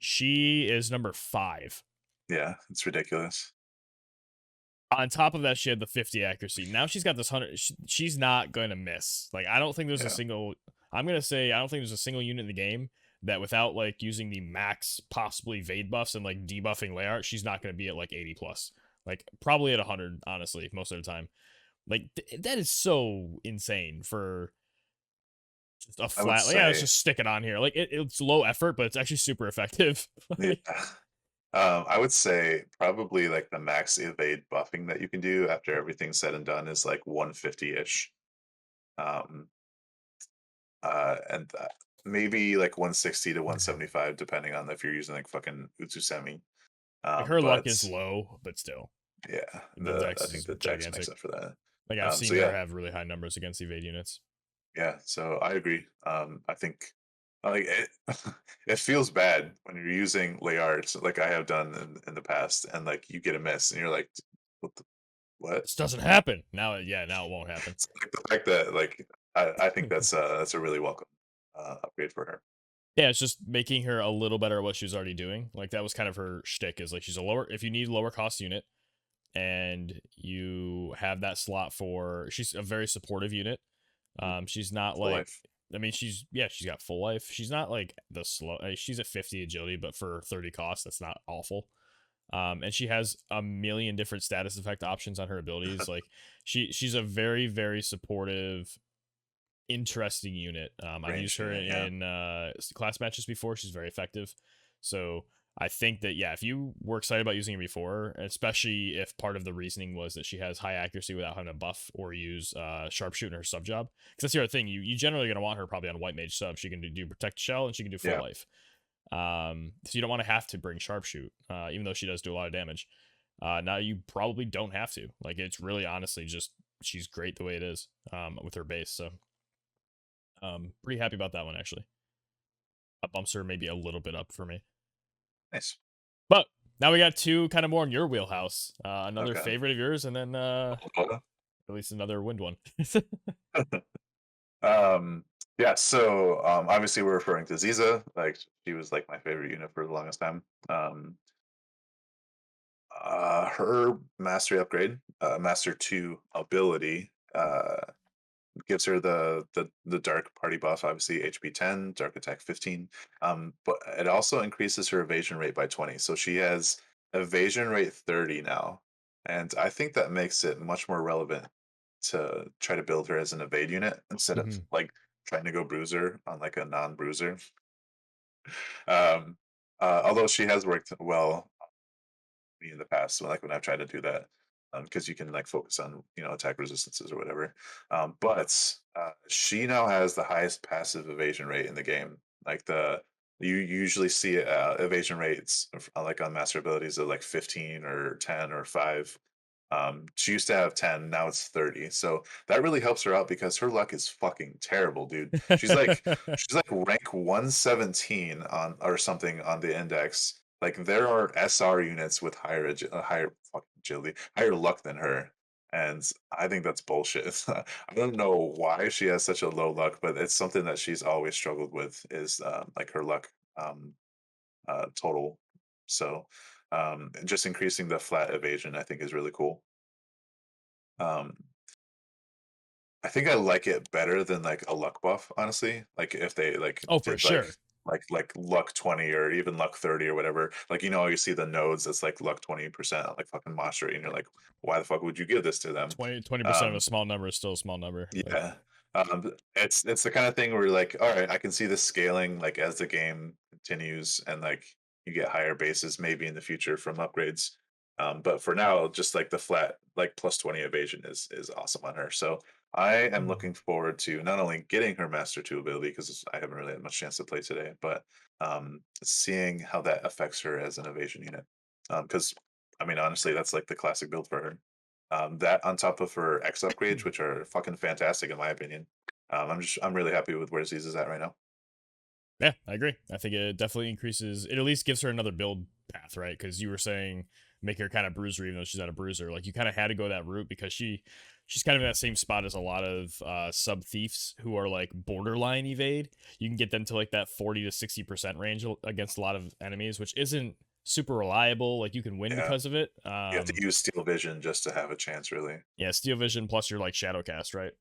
she is number 5. Yeah, it's ridiculous. On top of that, she had the 50 accuracy. Now she's got this 100. She's not going to miss. Like, I don't think there's a single... I'm going to say I don't think there's a single unit in the game that without, like, using the max, possibly Vade buffs and, like, debuffing Layart, she's not going to be at, like, 80+. like probably at 100, honestly, most of the time. Like that is so insane for just a I would flat. Like, yeah, let's say, just stick it on here. Like it's low effort, but it's actually super effective. yeah. Like, I would say probably like the max evade buffing that you can do after everything's said and done is like 150-ish. Um, and maybe like 160 to 175, depending on if you're using like fucking Utsusemi. like her luck But is low, but still, yeah, the I dex think is the dex makes gigantic. up for that. Like I've So seen her yeah, have really high numbers against evade units. yeah. So I agree. I think like it, it feels bad when you're using Layards like I have done in the past, and like you get a miss, and you're like, what the what? This doesn't happen now. Yeah, now it won't happen. So, like, the fact that like I think that's a really welcome upgrade for her. Yeah, it's just making her a little better at what she was already doing. Like that was kind of her shtick. Is like she's a lower. If you need lower cost unit, and you have that slot for, she's a very supportive unit. She's not Full like, life. I mean, she's got full life. She's not like the slow. She's at 50 agility, but for 30 cost, that's not awful. And she has a million different status effect options on her abilities. Like she's a very very supportive, interesting unit. I've Range used her unit, yeah. in class matches before. She's very effective. So I think that yeah, if you were excited about using her before, especially if part of the reasoning was that she has high accuracy without having to buff or use sharpshoot in her sub job, because that's the other thing. You generally gonna want her probably on white mage sub. She can do protect shell and she can do full Yeah. life. So you don't want to have to bring sharpshoot, even though she does do a lot of damage. Now you probably don't have to. Like it's really honestly just she's great the way it is with her base. So pretty happy about that one actually. That bumps her maybe a little bit up for me. Nice. But now we got two kind of more in your wheelhouse. Another Okay. favorite of yours, and then at least another wind one. um, yeah. So obviously we're referring to Ziza. Like she was like my favorite unit for the longest time. Her mastery upgrade, master 2 ability, gives her the dark party buff, obviously HP 10, dark attack 15. But it also increases her evasion rate by 20. So she has evasion rate 30 now. And I think that makes it much more relevant to try to build her as an evade unit instead of Mhm. like trying to go bruiser on like a non-bruiser. Um, although she has worked well me in the past, like when I've tried to do that, because you can like focus on attack resistances or whatever. But she now has the highest passive evasion rate in the game. Like you usually see evasion rates like on master abilities of like 15 or 10 or 5. She used to have 10, now it's 30. So that really helps her out because her luck is fucking terrible, dude. She's like rank 117 on or something on the index. Like there are SR units with higher fucking agility, higher luck than her. And I think that's bullshit. I don't know why she has such a low luck, but it's something that she's always struggled with is like her luck total. So just increasing the flat evasion, I think, is really cool. Um, I think I like it better than like a luck buff, honestly. Like if they like Oh, for did like sure. like luck 20 or even luck 30 or whatever. Like you see the nodes that's like luck 20% on like fucking mastery, and you're like, why the fuck would you give this to them? 20% of a Um, small number is still a small number. Like, yeah. It's the kind of thing where you're like, all right, I can see this scaling like as the game continues and like you get higher bases maybe in the future from upgrades. But for now, just like the flat like plus 20 evasion is awesome on her. So I am Mhm. looking forward to not only getting her Master 2 ability because I haven't really had much chance to play today, but seeing how that affects her as an evasion unit. Because I mean, honestly, that's like the classic build for her. That on top of her X upgrades, which are fucking fantastic in my opinion. I'm really happy with where Ziz is at right now. Yeah, I agree. I think it definitely increases. It at least gives her another build path, right? Because you were saying make her kind of bruiser, even though she's not a bruiser. Like you kind of had to go that route because she's kind of in that same spot as a lot of sub thieves who are like borderline evade. You can get them to like that 40 to 60% range against a lot of enemies, which isn't super reliable. Like you can win Yeah, because of it. you have to use Steel Vision just to have a chance, really. Yeah, Steel Vision plus your like Shadow Cast, right?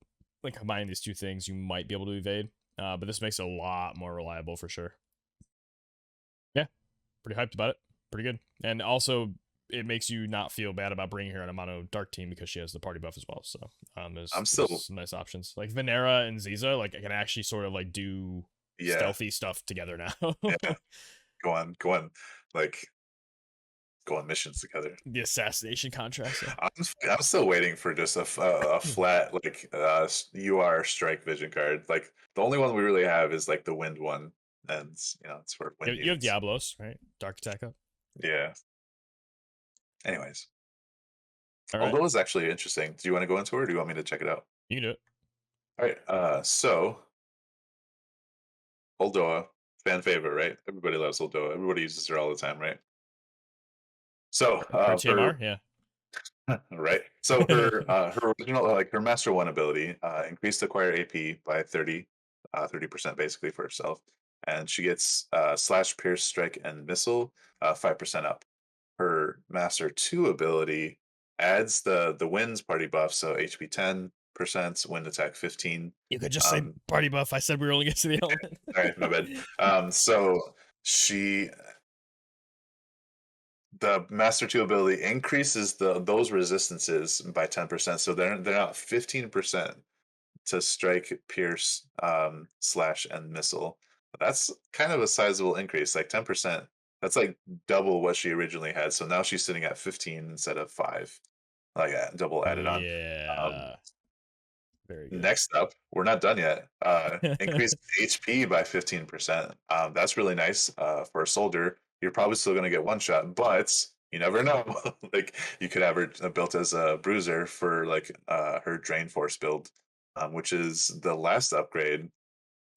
Like combining these two things, you might be able to evade. But this makes it a lot more reliable for sure. Yeah, pretty hyped about it. Pretty good. And also it makes you not feel bad about bringing her on a mono dark team because she has the party buff as well. So I'm there's still some nice options like Venera and Ziza. Like I can actually sort of like do yeah stealthy stuff together now. yeah go on like go on missions together. The assassination contracts. Yeah. I'm still waiting for just a flat like UR strike vision card. Like the only one we really have is like the wind one, and it's for wind You have units. Diablos, right? Dark attack up. Yeah. Anyways, All right, although it's actually interesting. Do you want to go into it, or do you want me to check it out? you can do it. All right. So Oldoa, fan favorite, right? Everybody loves Oldoa. Everybody uses her all the time, right? So Her her TMR, yeah. right. So her original like her Master One ability increased acquired AP by 30% basically for herself, and she gets slash, pierce, strike, and missile 5% up. Her Master Two ability adds the winds party buff, so HP 10%, wind attack 15. You could just say party buff. I said we were only getting to the element. All right, my bad. So she the Master Two ability increases those resistances by 10%. So they're now 15% to strike, pierce, slash, and missile. That's kind of a sizable increase, like 10%. That's like double what she originally had. So now she's sitting at 15 instead of 5, like double added on. Yeah. Very good. Next up, we're not done yet. Increased HP by 15%. That's really nice for a soldier. You're probably still going to get one shot, but you never know. Like you could have her built as a bruiser for like her Drain Force build, which is the last upgrade.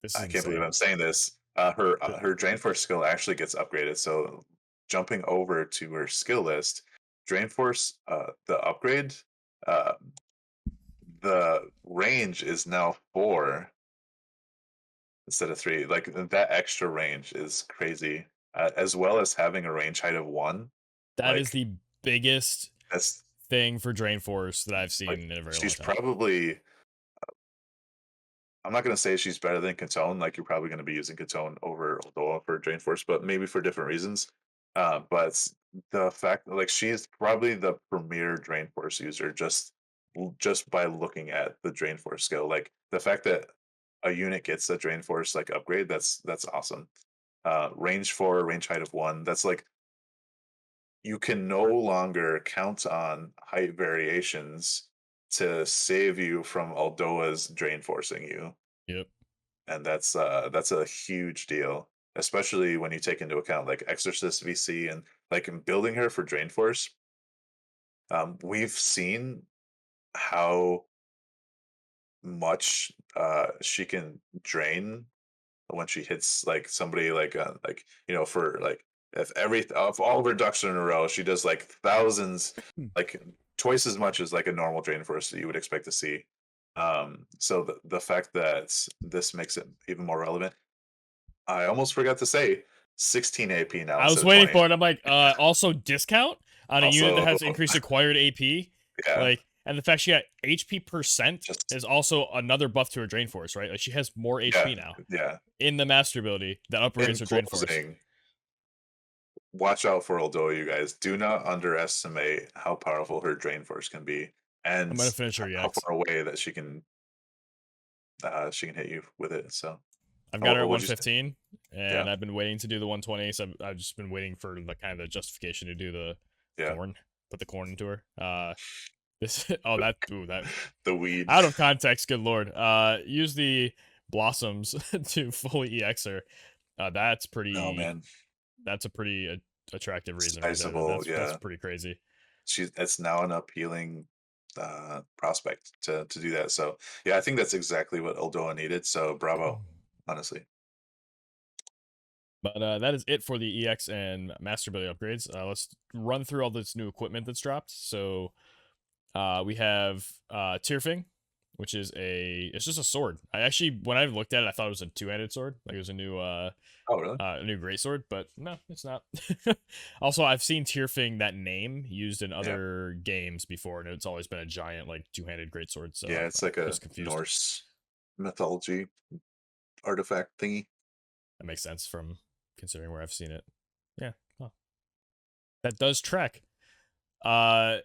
This is I can't believe insane. I'm saying this. Her Drain Force skill actually gets upgraded. So jumping over to her skill list, Drain Force, the upgrade. Uh, the range is now 4 instead of 3. Like that extra range is crazy, as well as having a range height of 1. That is Like the biggest that's thing for Drain Force that I've seen like in a very long she's time. probably. I'm not gonna say she's better than Katone. Like you're probably gonna be using Katone over Oldoa for Drain Force, but maybe for different reasons. But the fact, like, she is probably the premier Drain Force user just by looking at the Drain Force skill. Like the fact that a unit gets a Drain Force like upgrade, that's awesome. Range 4, range height of 1. That's like you can no longer count on height variations to save you from Aldoa's Drain Forcing you, Yep. and that's a huge deal, especially when you take into account like Exorcist VC and like in building her for Drain Force. We've seen how much she can drain when she hits like somebody like for like if all of her ducks are in a row, she does like thousands, like twice as much as like a normal Drain Force that you would expect to see. So the fact that this makes it even more relevant, I almost forgot to say 16 AP now I instead was of waiting 20. for it. I'm like, also discount on a unit that Also, has increased acquired AP. yeah, Like, and the fact she got HP percent just is also another buff to her Drain Force, right? Like she has more yeah, HP now yeah. in the Master ability that upgrades In her Drain Force. closing, watch out for Oldoa, you guys. Do not underestimate how powerful her Drain Force can be, I'm and gonna finish her how EX. far away that she can hit you with it. So, I've got her at what'd you say? 115, and Yeah, I've been waiting to do the 120. So I've just been waiting for the kind of the justification to do the yeah. corn, put the corn into her. This that The weed. out of context. Good lord. Use the blossoms to fully EX her. That's Oh pretty. man, That's a pretty attractive reason right there. sizable. That's Yeah, pretty crazy. it's now an appealing prospect to do that. So yeah, I think that's exactly what Oldoa needed. So bravo, honestly. But that is it for the EX and Master Ability upgrades. Let's run through all this new equipment that's dropped. So we have Tyrfing, which is it's just a sword. I actually, when I looked at it, I thought it was a two-handed sword. Like it was a new Oh really? a new great sword, but no, it's not. Also, I've seen Tyrfing, that name, used in Yeah, other games before, and it's always been a giant like two-handed great sword. So yeah. It's like a just confused. Norse mythology artifact thingy. That makes sense from considering where I've seen it. Yeah. Huh. That does track. Uh,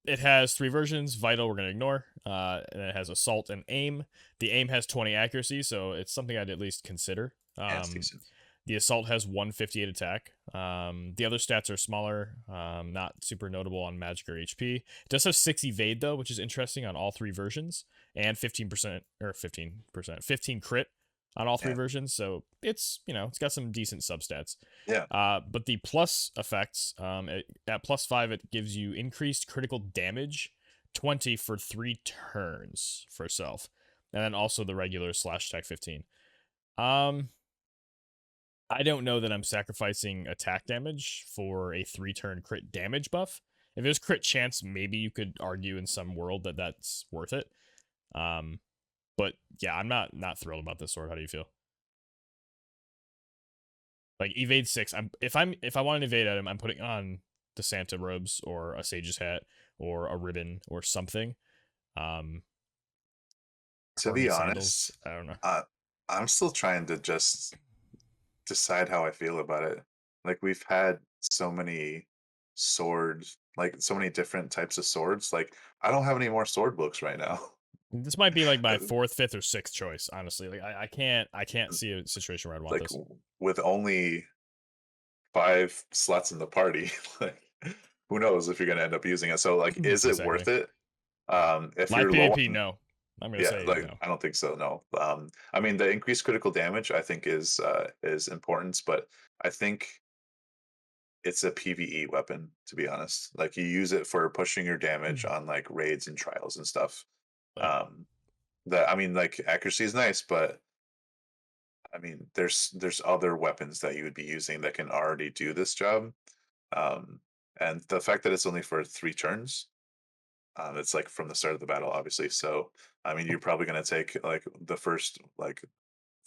it has 3 versions. Vital, we're gonna ignore. And it has assault and aim. The aim has 20 accuracy, so it's something I'd at least consider. Yeah, it's decent. The assault has 158 attack. The other stats are smaller, not super notable on magic or HP. It does have 6 evade though, which is interesting on all 3 versions, and 15 crit on all 3 Yeah. versions. So it's, it's got some decent substats. Yeah. But the plus effects, at +5, it gives you increased critical damage 20 for 3 turns for self, and then also the regular slash attack 15. I don't know that I'm sacrificing attack damage for a 3-turn crit damage buff. If there's crit chance, maybe you could argue in some world that that's worth it. But yeah, I'm not thrilled about this sword. How do you feel? Like evade 6. If I want an evade item, I'm putting on the Santa robes or a sage's hat or a ribbon or something. To Or be sandals. honest, I don't know. I'm still trying to just decide how I feel about it. Like we've had so many swords, like so many different types of swords. Like I don't have any more sword books right now. This might be like my 4th, 5th, or 6th choice. Honestly, like I can't see a situation where I'd want Like this. with only 5 slots in the party, like who knows if you're gonna end up using it. So like, is it Exactly. worth it? If Live you're low PvP, on, no. I'm gonna yeah, say like no. I don't think so. No. I mean the increased critical damage I think is important, but I think it's a PvE weapon, to be honest. Like you use it for pushing your damage on like raids and trials and stuff. Like, Um, that I mean, like accuracy is nice, but I mean, there's other weapons that you would be using that can already do this job. Um, and the fact that it's only for 3 turns, it's like from the start of the battle, obviously. So I mean, you're probably gonna take like the first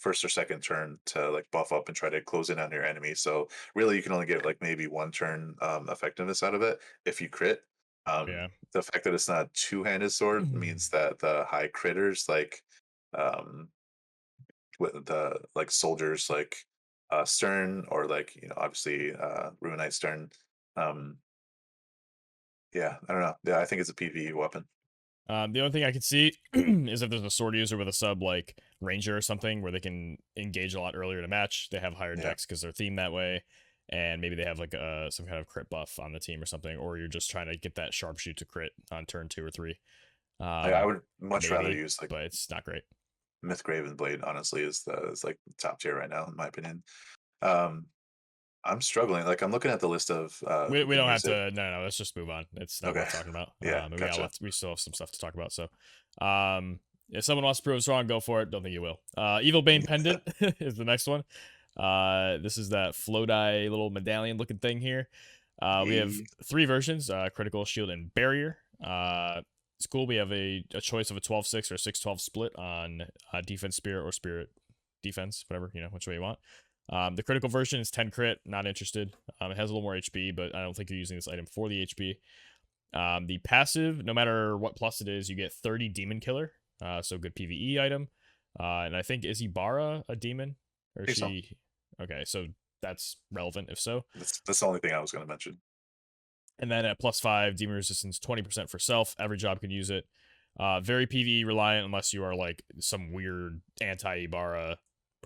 or second turn to like buff up and try to close in on your enemy. So really, you can only get like maybe 1 turn effectiveness out of it if you crit. yeah. The fact that it's not a 2-handed sword means that the high critters like um, with the like soldiers like Stern or like obviously Ruinite Stern. Um, yeah, I don't know. Yeah, I think it's a PvE weapon. The only thing I could see is if there's a sword user with a sub like Ranger or something where they can engage a lot earlier in a match. They have higher Yeah. decks because they're themed that way, and maybe they have like some kind of crit buff on the team or something, or you're just trying to get that sharpshoot to crit on turn 2 or 3. I would much rather Maybe, use like but it's not great. Mythgraven Blade. Honestly, is like top tier right now in my opinion. Um, I'm struggling. Like I'm looking at the list of We, who we can don't have use it. to. No. Let's just move on. It's not Okay. worth talking about. Yeah, We got gotcha. left. We still have some stuff to talk about. So, if someone wants to prove us wrong, go for it. Don't think you will. Evil Bane Pendant is the next one. This is that Prodijee little medallion looking thing here. We have 3 versions: critical, shield, and barrier. It's cool. We have a choice of a 12-6 or 6-12 split on defense, spirit, or spirit defense, whatever, which way you want. The critical version is 10 crit, not interested. It has a little more HP, but I don't think you're using this item for the HP. The passive, no matter what plus it is, you get 30 demon killer, so good PvE item. And I think, is Ibarra a demon? Or is she? So. Okay, so that's relevant if so. That's the only thing I was going to mention. And then at +5, demon resistance 20% for self. Every job can use it. Very PvE reliant unless you are like some weird anti-Ibarra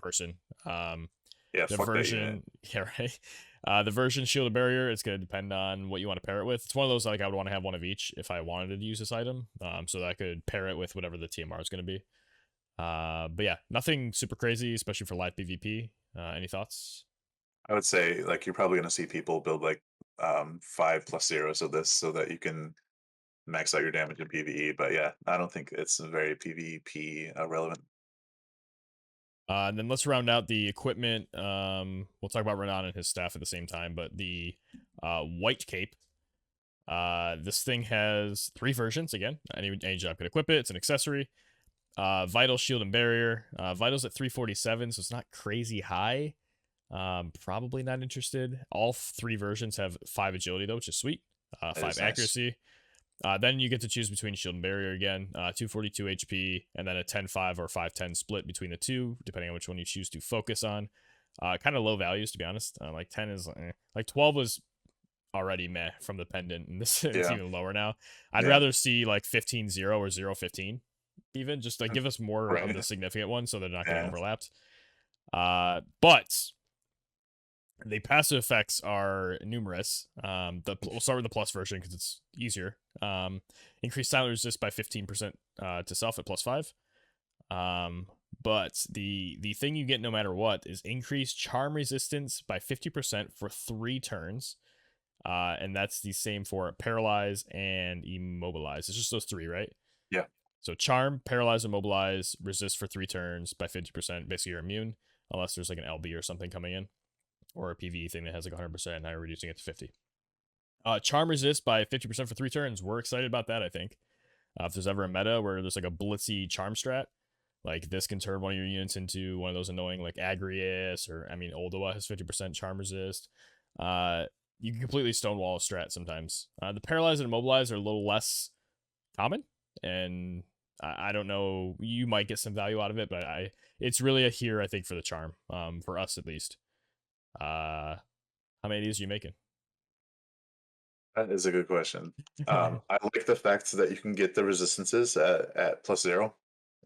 person. Yeah, The fuck version, yeah, right. The version shield and barrier, it's gonna depend on what you want to pair it with. It's one of those like I would want to have one of each if I wanted to use this item, so that I could pair it with whatever the TMR is gonna be. But yeah, nothing super crazy, especially for live PvP. Any thoughts? I would say like you're probably going to see people build like 5+0s of this so that you can max out your damage in PvE. But yeah, I don't think it's very PvP relevant. And then let's round out the equipment. We'll talk about Ranan and his staff at the same time, but the white cape. This thing has 3 versions. Again, any job can equip it. It's an accessory. Vital, shield, and barrier. Vital's at 347, so it's not crazy high. Probably not interested. All 3 versions have 5 agility though, which is sweet. 5 accuracy. Nice. Then you get to choose between shield and barrier again. 242 HP, and then a 10-5 or 5-10 split between the 2, depending on which one you choose to focus on. Kind of low values, to be honest. Like 10 is like 12 was already meh from the pendant, and this it's Yeah, even lower now. I'd yeah, rather see like 15-0 or 0-15, even just like give us more of the right, significant ones so they're not getting yeah, overlapped. But the passive effects are numerous. We'll start with the plus version because it's easier. Increase silent resist by 15% to self at +5. But the thing you get no matter what is increased charm resistance by 50% for 3 turns. And that's the same for paralyze and immobilize. It's just those 3, right? yeah. So charm, paralyze, immobilize, resist for 3 turns by 50%. Basically, you're immune unless there's like an LB or something coming in, or a PvE thing that has like 100%, and now you're reducing it to 50. Charm resist by 50% for 3 turns. We're excited about that, I think. If there's ever a meta where there's like a blitzy charm strat, like this can turn one of your units into one of those annoying like Agrius, or I mean Oldoa has 50% charm resist. You can completely stonewall a strat sometimes. The paralyze and immobilize are a little less common, and I don't know. You might get some value out of it, but it's really a here I think for the charm. For us at least. How many of these are you making? That is a good question. I like the fact that you can get the resistances at +0,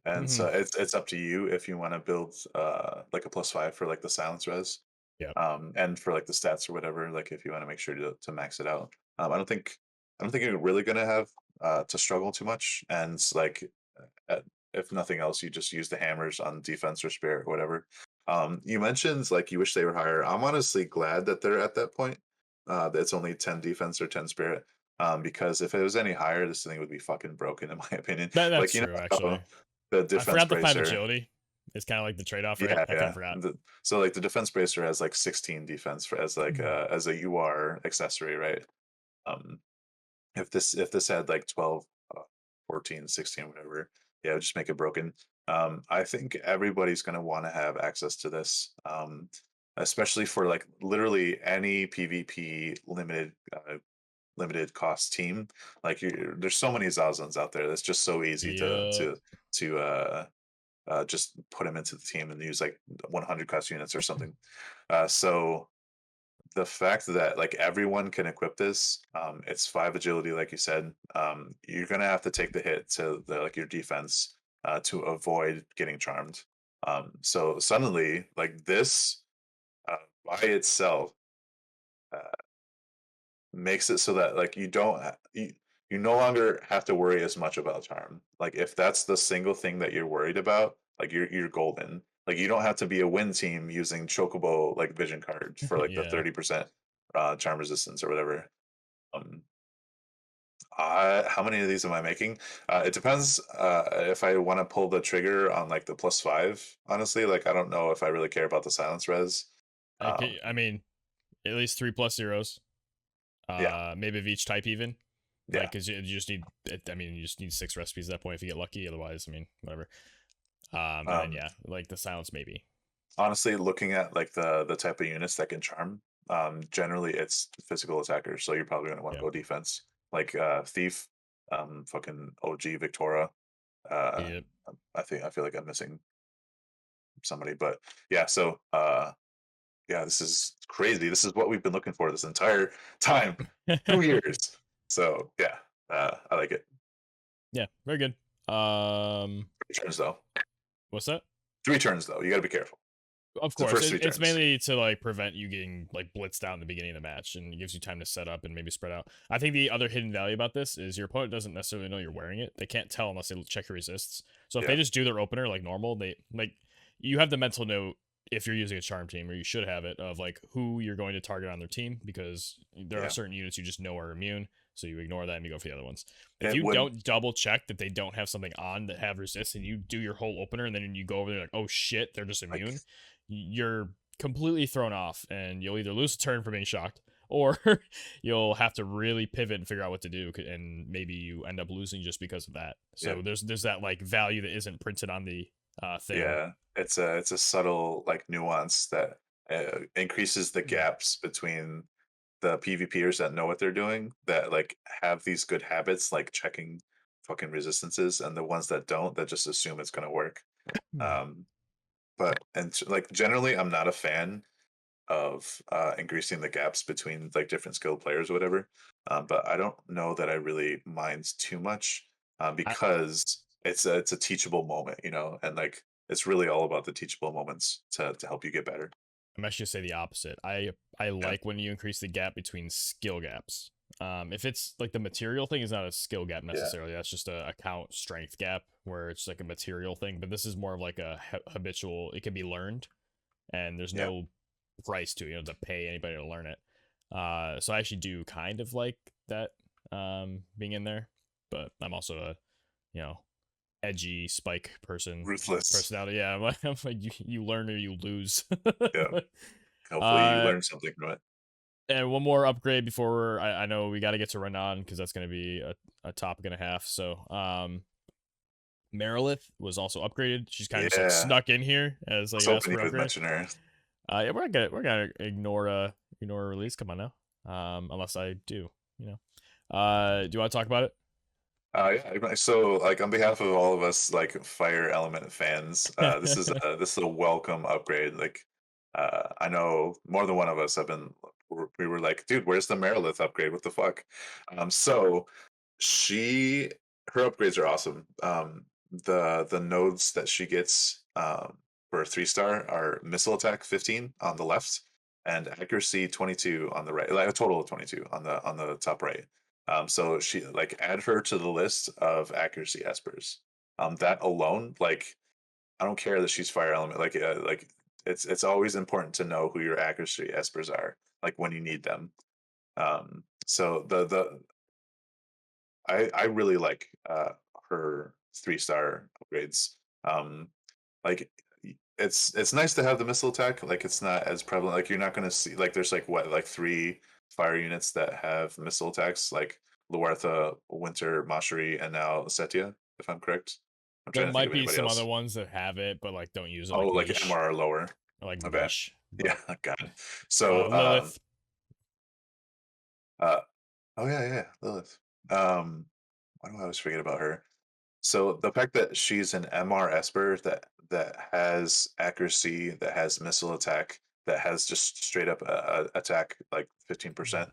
and Mm-hmm. so it's up to you if you want to build like a +5 for like the silence res, Yeah. and for like the stats or whatever. Like if you want to make sure to max it out. I don't think you're really gonna have to struggle too much, and like uh, if nothing else, you just use the hammers on defense or spirit or whatever. You mentioned like you wish they were higher. I'm honestly glad that they're at that point. That it's only 10 defense or 10 spirit. Because if it was any higher, this thing would be fucking broken in my opinion. That's Like you true, know how actually. the I defense forgot the 5 bracer. agility. It's kind of like the trade off, right? Yeah, I kind of yeah. forgot. So like the defense bracer has like 16 defense for as a UR accessory, right? Um, if this had like 12, 14, 16, whatever, yeah, just make it broken. I think everybody's going to want to have access to this, especially for like literally any PvP limited cost team. Like there's so many Zazans out there that's just so easy to Yep. just put them into the team and use like 100 cost units or something. So the fact that like everyone can equip this, it's 5 agility, like you said. You're gonna have to take the hit to the like your defense to avoid getting charmed. So suddenly, like this by itself uh, makes it so that like you don't you no longer have to worry as much about charm. Like if that's the single thing that you're worried about, like you're golden. Like you don't have to be a win team using chocobo like vision card for like the Yeah. 30% charm resistance or whatever. Um, how many of these am I making? It depends if I want to pull the trigger on like the +5. Honestly, like I don't know if I really care about the silence res. Um, I mean, at least 3 plus zeros. yeah, Maybe of each type even. yeah. Like, cause you just need. I mean, you just need 6 recipes at that point if you get lucky. Otherwise, I mean, whatever. And then Um, yeah, like the silence maybe. Honestly, looking at like the type of units that can charm, generally it's physical attackers. So you're probably gonna want to Yeah. go defense, like thief, fucking OG Victoria. Uh, Yep. I feel like I'm missing somebody, but yeah. So yeah, this is crazy. This is what we've been looking for this entire time, 2 years. So yeah, I like it. Yeah. Very good. 3 turns though. What's that? 3 turns though. You got to be careful. Of The course, first three it's turns. mainly to like prevent you getting like blitzed out in the beginning of the match, and it gives you time to set up and maybe spread out. I think the other hidden value about this is your opponent doesn't necessarily know you're wearing it. They can't tell unless they check your resists. So if they Yeah, just do their opener like normal, they like you have the mental note if you're using a charm team, or you should have it, of like who you're going to target on their team, because there are yeah. certain units you just know are immune. So you ignore that and you go for the other ones. If It you would. don't double check that they don't have something on that have resist, and you do your whole opener, and then you go over there like, oh shit, they're just Like immune, you're completely thrown off, and you'll either lose a turn for being shocked, or you'll have to really pivot and figure out what to do, and maybe you end up losing just because of that. yeah, So there's that like value that isn't printed on the thing. yeah. It's a subtle like nuance that increases the gaps between the PvPers that know what they're doing, that like have these good habits like checking fucking resistances, and the ones that don't, that just assume it's gonna work. Hmm. Um, but like generally, I'm not a fan of increasing the gaps between like different skilled players or whatever. But I don't know that I really mind too much I, because it's a teachable moment, you know, and like it's really all about the teachable moments to help you get better. I'm actually gonna say the opposite. I Yeah, like when you increase the gap between skill gaps. If it's like the material thing is not a skill gap yeah, necessarily. That's just a account strength gap where it's like a material thing. But this is more of like a habitual. It can be learned, and there's yeah. no price to it. You don't have to pay anybody to learn it. So I actually do kind of like that being in there. But I'm also a you know edgy spike Ruthless. personality. Yeah, I'm like you learn or you lose. Yeah. Hopefully you uh learn something from it. and one more upgrade before I know we got to get to Ranan because that's going to be a topic and a half. So Marilith was also upgraded. She's kind of just like Yeah. snuck in here as I like was an hoping you Esper would upgrade. mention her. Yeah, we're gonna ignore a release. Come on now. Unless I do, you know. Do you want to talk about it? Yeah. So, like, on behalf of all of us, like, Fire Element fans, this is a welcome upgrade. Like, I know more than one of us have been. We were like, dude, where's the Merilith upgrade? What the fuck? So she, her upgrades are awesome. The nodes that she gets for 3-star are missile attack 15 on the left and accuracy 22 on the right, like a total of 22 on the top right. So she like add her to the list of accuracy espers. That alone, like I don't care that she's fire element. Like it's always important to know who your accuracy espers are, like when you need them. So the I really like her 3-star upgrades. Um, like it's nice to have the missile attack. Like it's not as prevalent. Like you're not going to see like there's like what like 3 fire units that have missile attacks like Luartha, Winter, Mashari, and now Setia. If I'm correct, I'm There trying to think might of be anybody some other else. ones that have it, but like don't use it Oh, like like niche MR lower. or like My bad. niche. Yeah, But God. So Lilith, uh, oh yeah, Lilith. Why do I always forget about her? So the fact that she's an MR Esper that has accuracy, that has missile attack, that has just straight up attack like 15%.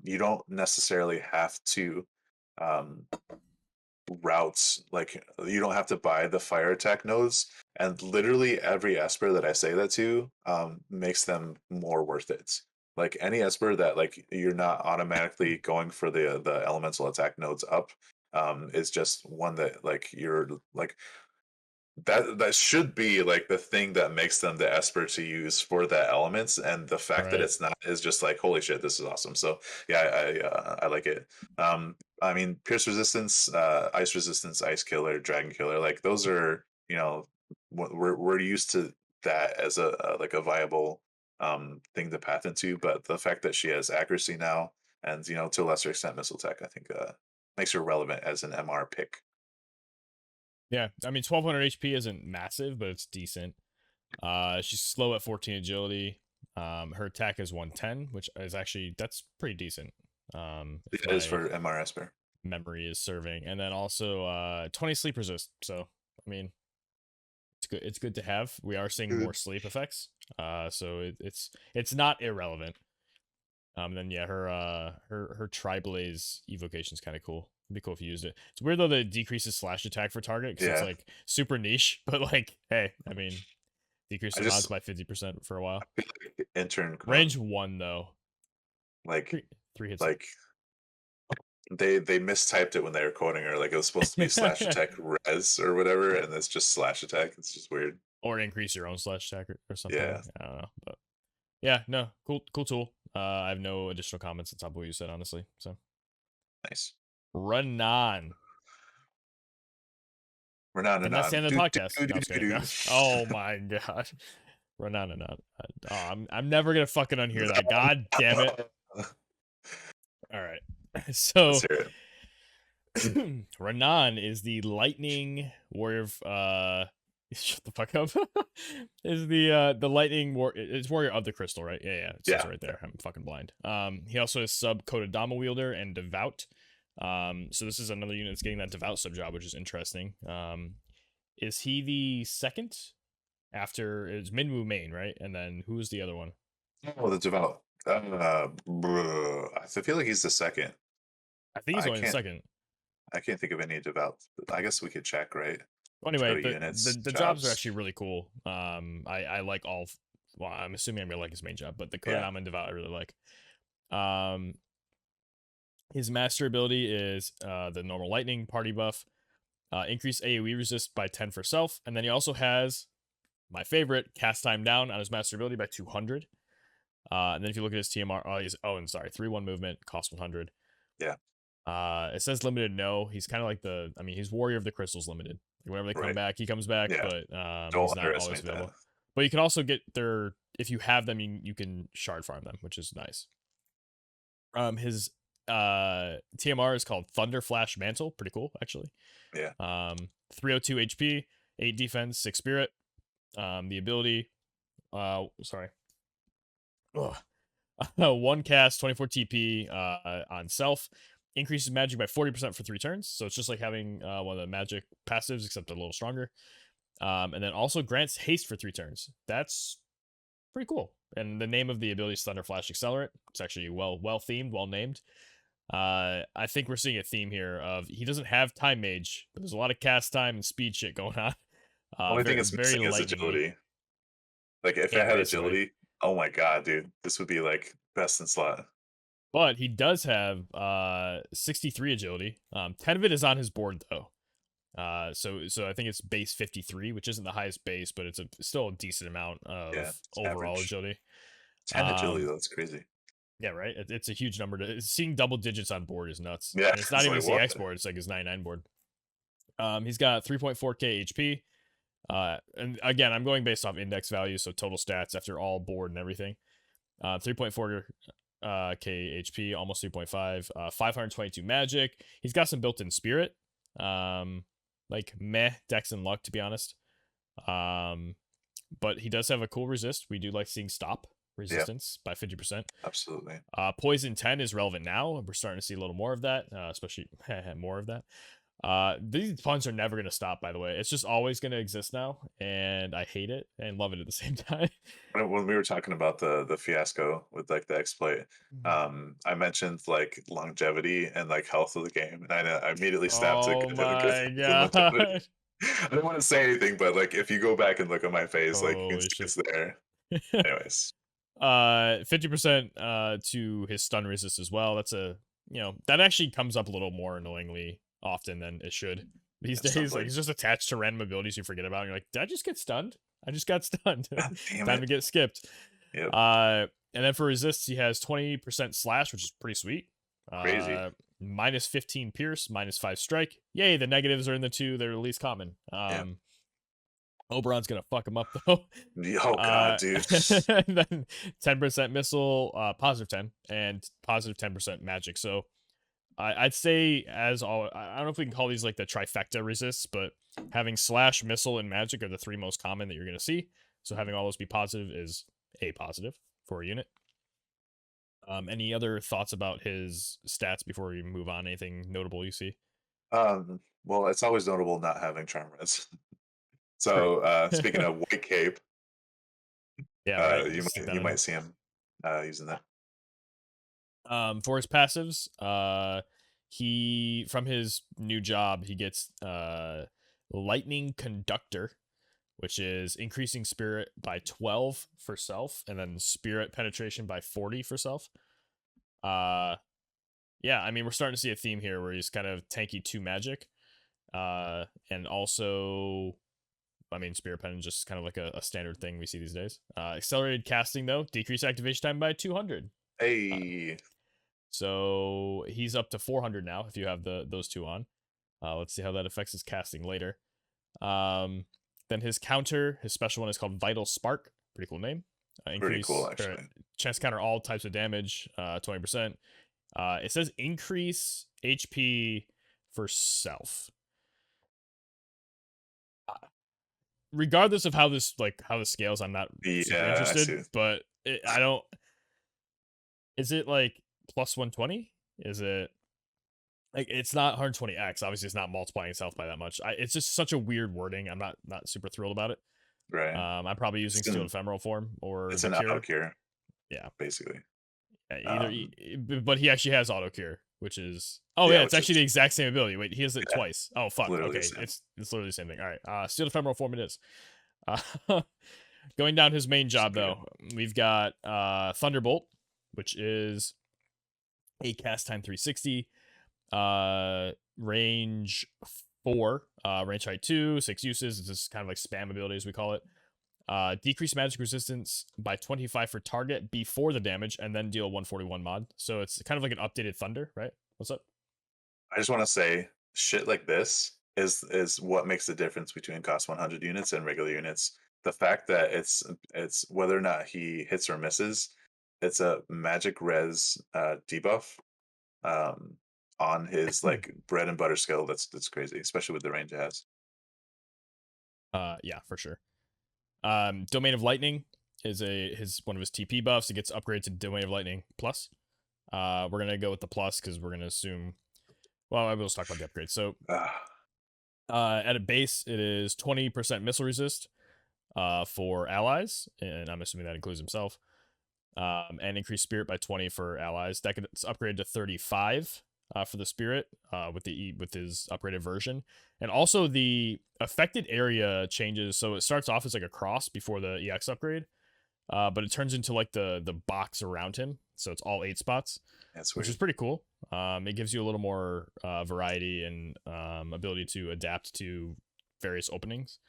You don't necessarily have to um, routes like you don't have to buy the fire attack nodes, and literally every Esper that I say that to makes them more worth it. Like any Esper that like you're not automatically going for the elemental attack nodes up is just one that like you're like that should be like the thing that makes them the esper to use for the elements, and the fact that right? it's not is just like holy shit, this is awesome. So yeah, I like it. I mean, pierce resistance, ice resistance, ice killer, dragon killer, like those are, you know, we're used to that as a like a viable thing to path into, but the fact that she has accuracy now and, you know, to a lesser extent missile tech, I think makes her relevant as an MR pick. Yeah, I mean 1200 HP isn't massive, but it's decent. She's slow at 14 agility. Her attack is 110, which is actually that's pretty decent. If It is my for MR esper. memory is serving, and then also 20 sleep resist. So I mean, it's good. It's good to have. We are seeing more Good. sleep effects. So it's not irrelevant. Then yeah, her Triblaze evocation is kind of cool. It'd be cool if you used it. It's weird though that it decreases slash attack for target because it's Yeah. like super niche, but like, hey, I mean, I decreases odds just by 50% for a while. feel like intern Range one though, like three hits like they mistyped it when they were quoting her. Like it was supposed to be slash it, attack res or whatever, and it's just slash attack. It's just weird. or increase your own slash attack or something. Yeah. I don't know, but yeah, no, cool tool. I have no additional comments on top of what you said, honestly. So Nice. run on. We're not And that's the on. end of the Do, podcast. do, No, do, I'm just do, kidding. do. No. Oh my god. Run on and on. Oh, I'm never gonna fucking unhear that. God damn it. All right. Let's So hear it. Ranan is the lightning warrior of shut the fuck up. Is the lightning it's warrior of the crystal, right? Yeah, it says Yeah. it right there. I'm fucking blind. He also is sub Kodadama wielder and devout. So this is another unit that's getting that devout sub job, which is interesting. Is he the second after it's Minwu main, right? And then who's the other one? Oh, the devout. I feel like he's the second. I think he's I only the can't. second. I can't think of any devout. I guess we could check, right? Well, Let's go anyway, to units, the jobs are jobs. actually really cool. I like all. Well, I'm assuming I'm gonna like his main job, but the Yeah. Kodama and Devout I really like. Um, his master ability is the normal lightning party buff, increase AoE resist by 10 for self, and then he also has my favorite, cast time down on his master ability by 200. And then if you look at his TMR, and sorry, 3/1 movement, cost 100. Yeah. It says limited. No, he's kind of like he's Warrior of the Crystals limited. Like whenever they come Right. back, he comes back, Yeah. but Don't he's not always underestimate that. available. But you can also get their if you have them, you can shard farm them, which is nice. His TMR is called Thunder Flash Mantle, pretty cool actually. Yeah. 302 HP, 8 defense, 6 spirit. The ability, sorry, ugh. 1 cast, 24 TP on self, increases magic by 40% for 3 turns. So it's just like having one of the magic passives, except a little stronger. And then also grants haste for 3 turns. That's pretty cool. And the name of the ability is Thunder Flash Accelerate. It's actually well themed, well named. I think we're seeing a theme here of he doesn't have time mage, but there's a lot of cast time and speed shit going on. Only thing Very it's very missing is lightning-y. agility. Like if it Yeah, had basically. agility, oh my god, dude, this would be like best in slot. But he does have 63 agility. 10 of it is on his board though. So I think it's base 53, which isn't the highest base, but it's still a decent amount Yeah, of it's overall average. agility. 10 agility, Um, that's crazy. yeah, right. It's a huge number. Seeing double digits on board is nuts, Yeah, and it's not it's even like his what? EX board. It's like his 99 board. He's got 3.4k HP. And again, I'm going based off index value, so total stats after all board and everything. 3.4 k HP, almost 3.5. 522 magic. He's got some built-in spirit. Like meh dex and luck, to be honest. But he does have a cool resist. We do like seeing stop Yeah, resistance by 50%. absolutely. Poison 10 is relevant now. We're starting to see a little more of that, especially more of that. These puns are never going to stop, by the way. It's just always going to exist now, and I hate it and love it at the same time. When we were talking about the fiasco with like the exploit, I mentioned like longevity and like health of the game, and I immediately snapped to Oh because my the longevity. god. I didn't want to say anything, but like if you go back and look at my face, like you can Holy see shit. it's there. Anyways, 50% to his stun resist as well. That's that actually comes up a little more annoyingly often than it should these it's not days. Like like it's just attached to random abilities you forget about. And you're like, did I just get stunned? I just got stunned. God damn Time to it. get skipped. Yep, And then for resists, he has 20% slash, which is pretty sweet. crazy. Minus 15 pierce, minus 5 strike. Yay, the negatives are in the two that are least common. Yeah. Oberon's gonna fuck him up though. Oh god, dude. And then 10% missile, positive 10, and positive 10% magic. So I'd say I don't know if we can call these like the trifecta resists, but having slash, missile, and magic are the 3 most common that you're gonna see. So having all those be positive is a positive for a unit. Any other thoughts about his stats before we move on? Anything notable you see? Well, it's always notable not having charm res. True. So speaking of white cape, Yeah, right. you Stick might that you in. might see him using that. For his passives, he from his new job he gets Lightning Conductor, which is increasing spirit by 12 for self, and then spirit penetration by 40 for self. Yeah, I mean we're starting to see a theme here where he's kind of tanky 2 magic, and also. I mean, Spirit Pen is just kind of like a standard thing we see these days. Accelerated casting, though, decrease activation time by 200. Hey, So he's up to 400 now if you have those 2 on. Let's see how that affects his casting later. Then his counter, his special one is called Vital Spark. Pretty cool name. pretty cool Increase or actually. chance to counter all types of damage, 20%. It says increase HP for self. Regardless of how this scales, I'm not super Yeah, I interested. see. But I don't. Is it like plus 120? Is it like it's not 120x? Obviously, it's not multiplying itself by that much. It's just such a weird wording. I'm not super thrilled about it. Right. I'm probably using It's Steel an Ephemeral form or it's the an Cure. out here. Yeah. basically. Either, but he actually has auto cure, which is Yeah, it's which actually is the exact same ability. Wait, he has it yeah, twice. Oh fuck. literally the Okay, same. it's literally the same thing. All right. Steal the femoral form it is. Going down his main job Super good. though, we've got Thunderbolt, which is a cast time 360, range 4, range height 2, 6 uses. It's just kind of like spam ability as we call it. Decrease magic resistance by 25 for target before the damage, and then deal 141 mod. So it's kind of like an updated Thunder, right? What's up? I just want to say, shit like this is what makes the difference between cost 100 units and regular units. The fact that it's whether or not he hits or misses, it's a magic res debuff um, on his like bread and butter skill. That's crazy, especially with the range it has. Yeah, for sure. Domain of Lightning is one of his TP buffs. It gets upgraded to Domain of Lightning plus. We're gonna go with the plus because we're gonna assume. Well, I will just talk about the upgrade. So, at a base, it is 20% missile resist, for allies, and I'm assuming that includes himself. And increase spirit by 20 for allies. That gets upgraded to 35 for the spirit with his upgraded version. And also the affected area changes. So it starts off as like a cross before the EX upgrade, but it turns into like the box around him. So it's all 8 spots, That's which weird. is pretty cool. It gives you a little more variety and ability to adapt to various openings.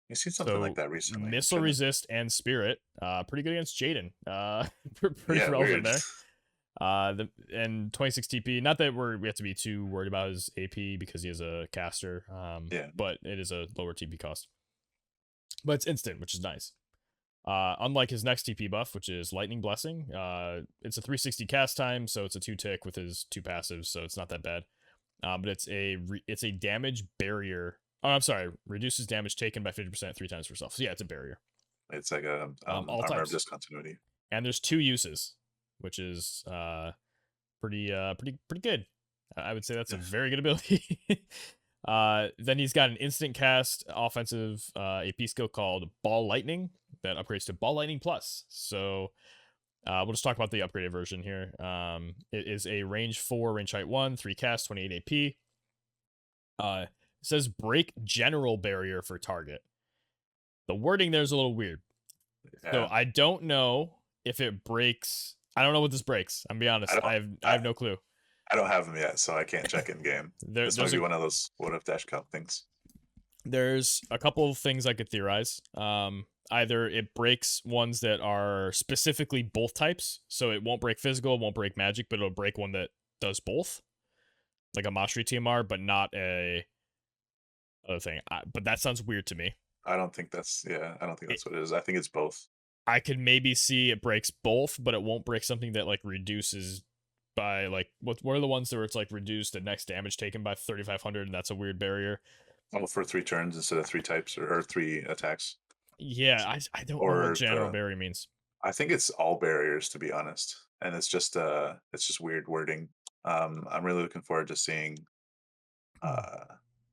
You seen something like So that recently? I'm missile trying to- resist and spirit, pretty good against Jaden. Pretty Yeah, relevant weird. there. And 26 TP. Not that we have to be too worried about his AP because he is a caster. Yeah. But it is a lower TP cost. But it's instant, which is nice. Unlike his next TP buff, which is Lightning Blessing, it's a 360 cast time, so it's a 2-tick with his 2 passives, so it's not that bad. But it's a damage barrier. Oh, I'm sorry. Reduces damage taken by 50% 3 times per self. So yeah, it's a barrier. It's like a All armor of types. discontinuity. And there's 2 uses, which is pretty good. I would say that's a very good ability. Then he's got an instant cast offensive AP skill called Ball Lightning that upgrades to Ball Lightning Plus. So we'll just talk about the upgraded version here. It is a range 4, range height 1, 3 cast, 28 AP. It says break general barrier for target. The wording there is a little weird. Yeah. So I don't know if it breaks. I don't know what this breaks. I'm be honest. I have no clue. I don't have them yet, so I can't check in game. This might be one of those what if dash cup things. There's a couple of things I could theorize. Either it breaks ones that are specifically both types, so it won't break physical, it won't break magic, but it'll break one that does both, like a Mastery TMR, but not a other thing. But that sounds weird to me. I don't think that's what it is. I think it's both. I could maybe see it breaks both, but it won't break something that like reduces by like what are the ones where it's like reduced the next damage taken by 3,500, and that's a weird barrier. Oh, for 3 turns instead of 3 types or 3 attacks. Yeah, I don't know what general barrier means. I think it's all barriers, to be honest, and it's just weird wording. I'm really looking forward to seeing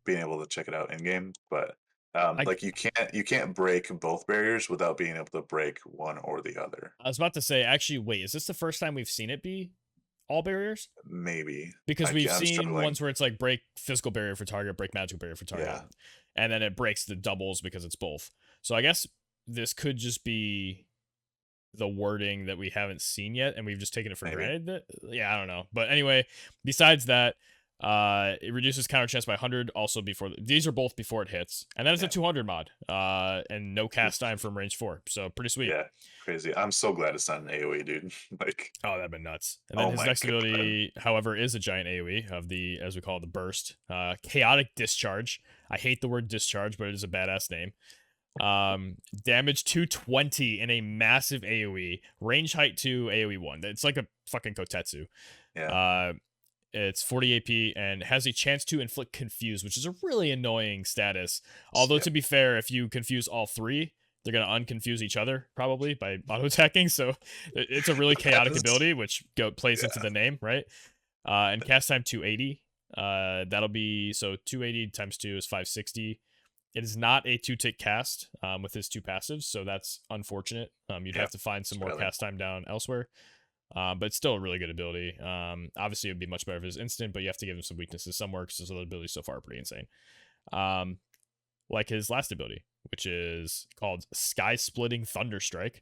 being able to check it out in game, but like you can't break both barriers without being able to break one or the other. I was about to say, actually, wait, is this the first time we've seen it be all barriers? Maybe. Because we've seen ones where it's like break physical barrier for target, break magical barrier for target. Yeah. And then it breaks the doubles because it's both. So I guess this could just be the wording that we haven't seen yet, and we've just taken it for granted. That, yeah, I don't know. But anyway, besides that, it reduces counter chance by 100. Also, these are both before it hits, and then it's a 200 mod. And no cast time from range 4. So pretty sweet. Yeah, crazy. I'm so glad it's not an AOE, dude. Like, oh, that'd been nuts. And then his next ability, however, is a giant AOE of the, as we call it, the burst. Chaotic Discharge. I hate the word discharge, but it is a badass name. Damage 220 in a massive AoE, range height 2, AoE 1. It's like a fucking Kotetsu. Yeah. It's 40 AP and has a chance to inflict confuse, which is a really annoying status. Although to be fair, if you confuse all 3, they're gonna unconfuse each other probably by auto attacking. So it's a really chaotic ability, which plays into the name, right? And cast time 280. That'll be so 280 times 2 is 560. It is not a 2-tick cast with his 2 passives, so that's unfortunate. You'd Yeah, have to find some more surely. cast time down elsewhere. But it's still a really good ability. Obviously, it would be much better if it was instant, but you have to give him some weaknesses somewhere because his other abilities so far are pretty insane. Like his last ability, which is called Sky Splitting Thunderstrike.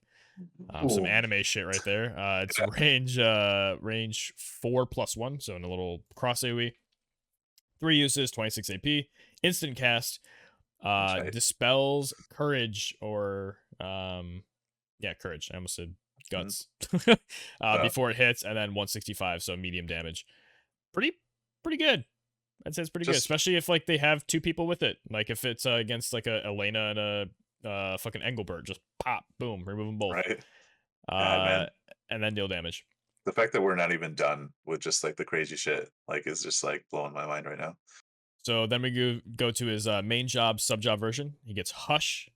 Some Ooh, anime shit right there. It's yeah, range 4+1, so in a little cross AoE. 3 uses, 26 AP, instant cast, that's right. dispels courage or yeah, courage. I almost said Mhm. guts. Uh, Before it hits, and then 165, so medium damage. Pretty pretty good. I'd say it's pretty good, just especially if like they have 2 people with it. Like if it's against like a Elena and a fucking Engelbert, just pop, boom, remove them both. right. Yeah, Uh, man. and then deal damage. The fact that we're not even done with just like the crazy shit, like, is just like blowing my mind right now. So then we go to his main job, sub job version. He gets Hush,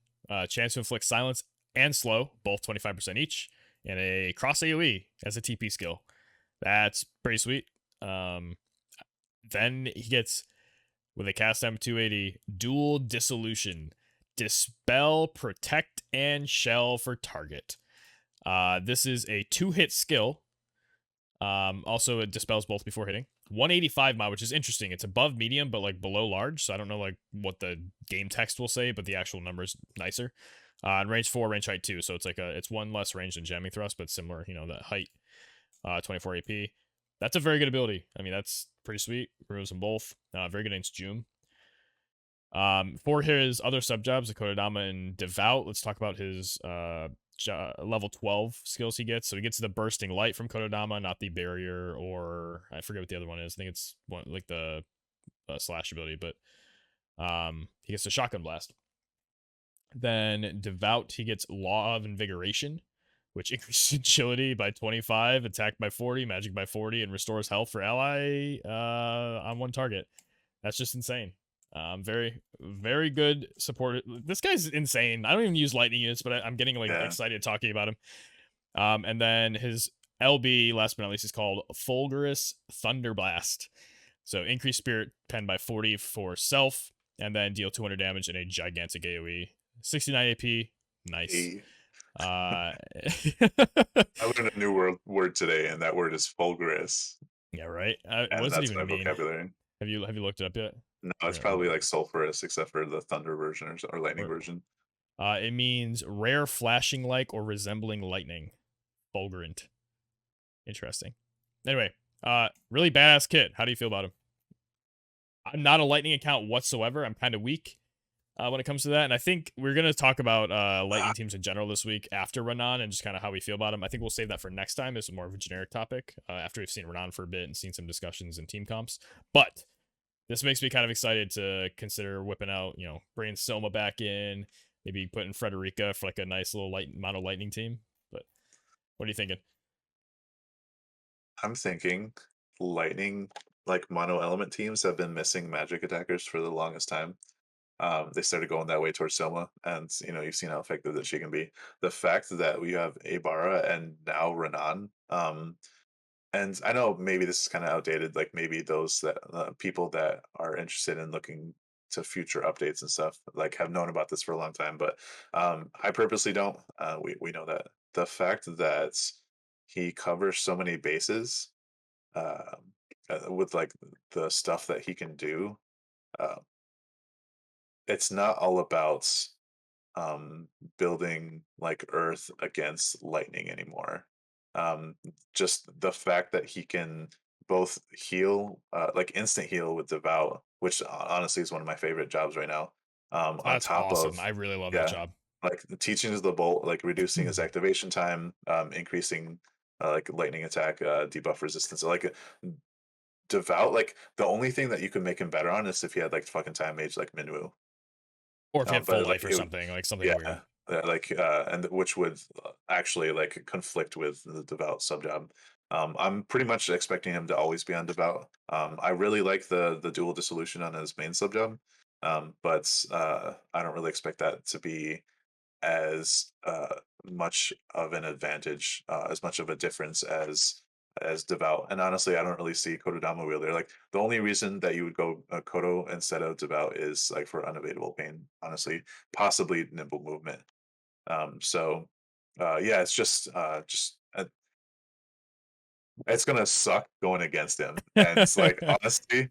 chance to inflict silence and slow, both 25% each, and a cross AoE as a TP skill. That's pretty sweet. Then he gets, with a cast time 280, dual dissolution, dispel, protect, and shell for target. This is a 2-hit skill. Also, it dispels both before hitting. 185 mod, which is interesting. It's above medium, but like below large. So I don't know like what the game text will say, but the actual number's nicer. And range 4, range height 2. So it's like it's 1 less range than jamming thrust, but similar. That height. 24 AP. That's a very good ability. I mean, that's pretty sweet. Removes them both. Very good against June. For his other sub jobs, the Kodadama and Devout, let's talk about his level 12 skills he gets. So he gets the Bursting Light from Kodadama, not the Barrier, or I forget what the other one is. I think it's one like the slash ability, but he gets the Shotgun Blast. Then Devout, he gets Law of Invigoration, which increases agility by 25, attack by 40, magic by 40, and restores health for ally on one target. That's just insane. Very, very good support. This guy's insane. I don't even use lightning units, but I'm getting like Yeah. excited talking about him. And then his LB, last but not least, is called Fulgurus Thunderblast. So increase spirit pen by 40 for self, and then deal 200 damage in a gigantic AoE. 69 AP, nice. Hey, Uh, I learned a new word today, and that word is fulgurous, yeah, right. What and does it that's my even mean? vocabulary. Have you looked it up yet? No, it's probably like sulfurous, except for the thunder version or lightning Or version. it means rare flashing like or resembling lightning. Fulgurant. Interesting. Anyway, really badass kit. How do you feel about him? I'm not a lightning account whatsoever. I'm kind of weak when it comes to that. And I think we're going to talk about lightning teams in general this week after Ranan and just kind of how we feel about them. I think we'll save that for next time. It's more of a generic topic after we've seen Ranan for a bit and seen some discussions and team comps. But this makes me kind of excited to consider whipping out, bringing Soma back in, maybe putting Frederica for like a nice little mono lightning team. But what are you thinking? I'm thinking lightning, like mono element teams, have been missing magic attackers for the longest time. They started going that way towards Soma, and you've seen how effective that she can be. The fact that we have Abara and now Renan, and I know maybe this is kind of outdated, like maybe those that people that are interested in looking to future updates and stuff like have known about this for a long time, but I purposely don't. We know that the fact that he covers so many bases uh, with like the stuff that he can do. Uh, it's not all about um, building like Earth against lightning anymore. Um, just the fact that he can both heal, like instant heal with Devout, which honestly is one of my favorite jobs right now. On That's top awesome. of, I really love that yeah, job. like the teachings of the bolt, like reducing his activation time, increasing like lightning attack, debuff resistance. So, like Devout, like the only thing that you could make him better on is if he had like fucking time mage like Minwu. Or if you had full But like life or it would, something, like something weird. yeah, like and which would actually like conflict with the Devout sub job. I'm pretty much expecting him to always be on Devout. I really like the dual dissolution on his main sub job, but I don't really expect that to be as much of an advantage, as much of a difference as as Devout. And honestly, I don't really see Kododama wheel there. Like the only reason that you would go Kodo instead of Devout is like for unavailable pain. Honestly, possibly nimble movement. So yeah, it's just it's gonna suck going against him. And it's like honestly,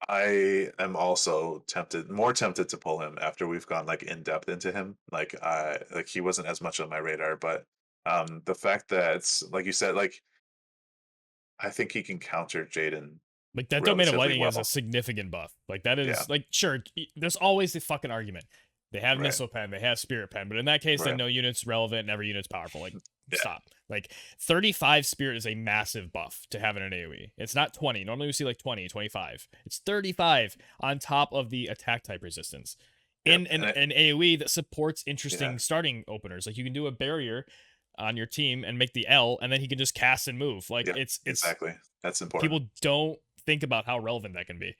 I am also tempted, more tempted to pull him after we've gone like in depth into him. Like I like he wasn't as much on my radar, but the fact that it's like you said, like I think he can counter Jaden Like that domain of relatively lightning is a well. significant buff. Like that Yeah, is like sure. There's always the fucking argument. They have right, missile pen, they have spirit pen, but in that case, then right. no unit's relevant and every unit's powerful. Like Yeah, stop. Like 35 spirit is a massive buff to have in an AoE. It's not 20. Normally we see like 20, 25. It's 35 on top of the attack type resistance. yep. In an, And it, an AoE that supports yeah, interesting starting openers. Like you can do a barrier on your team and make the L, and then he can just cast and move. Like yeah, it's exactly. That's important. people don't think about how relevant that can be.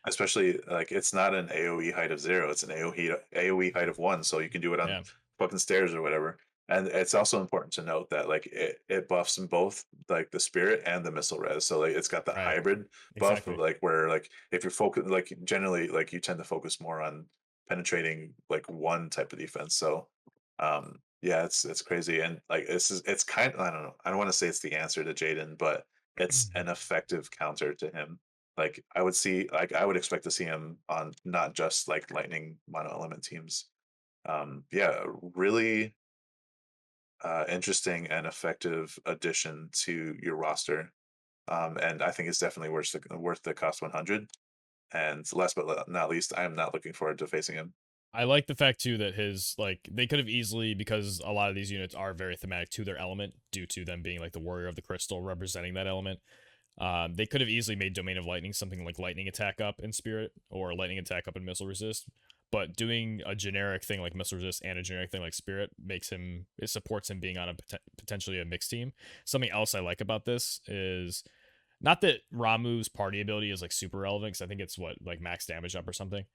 Especially like it's not an AoE height of 0, it's an AoE height of 1, so you can do it on Yeah, fucking stairs or whatever. And it's also important to note that like it buffs in both like the spirit and the missile res. So like it's got the right. hybrid buff of Exactly. like where like if you're focused like generally like you tend to focus more on penetrating like one type of defense. So yeah, it's crazy. And like it's kind of I don't know. I don't want to say it's the answer to Jaden, but it's an effective counter to him. Like I would expect to see him on not just like lightning mono element teams. Yeah, really interesting and effective addition to your roster. And I think it's definitely worth the cost 100. And last but not least, I am not looking forward to facing him. I like the fact too that his like they could have easily, because a lot of these units are very thematic to their element due to them being like the warrior of the crystal representing that element. They could have easily made Domain of Lightning something like lightning attack up in spirit or lightning attack up in missile resist. But doing a generic thing like missile resist and a generic thing like spirit it supports him being on a potentially a mixed team. Something else I like about this is not that Ramu's party ability is like super relevant because I think it's what like max damage up or something.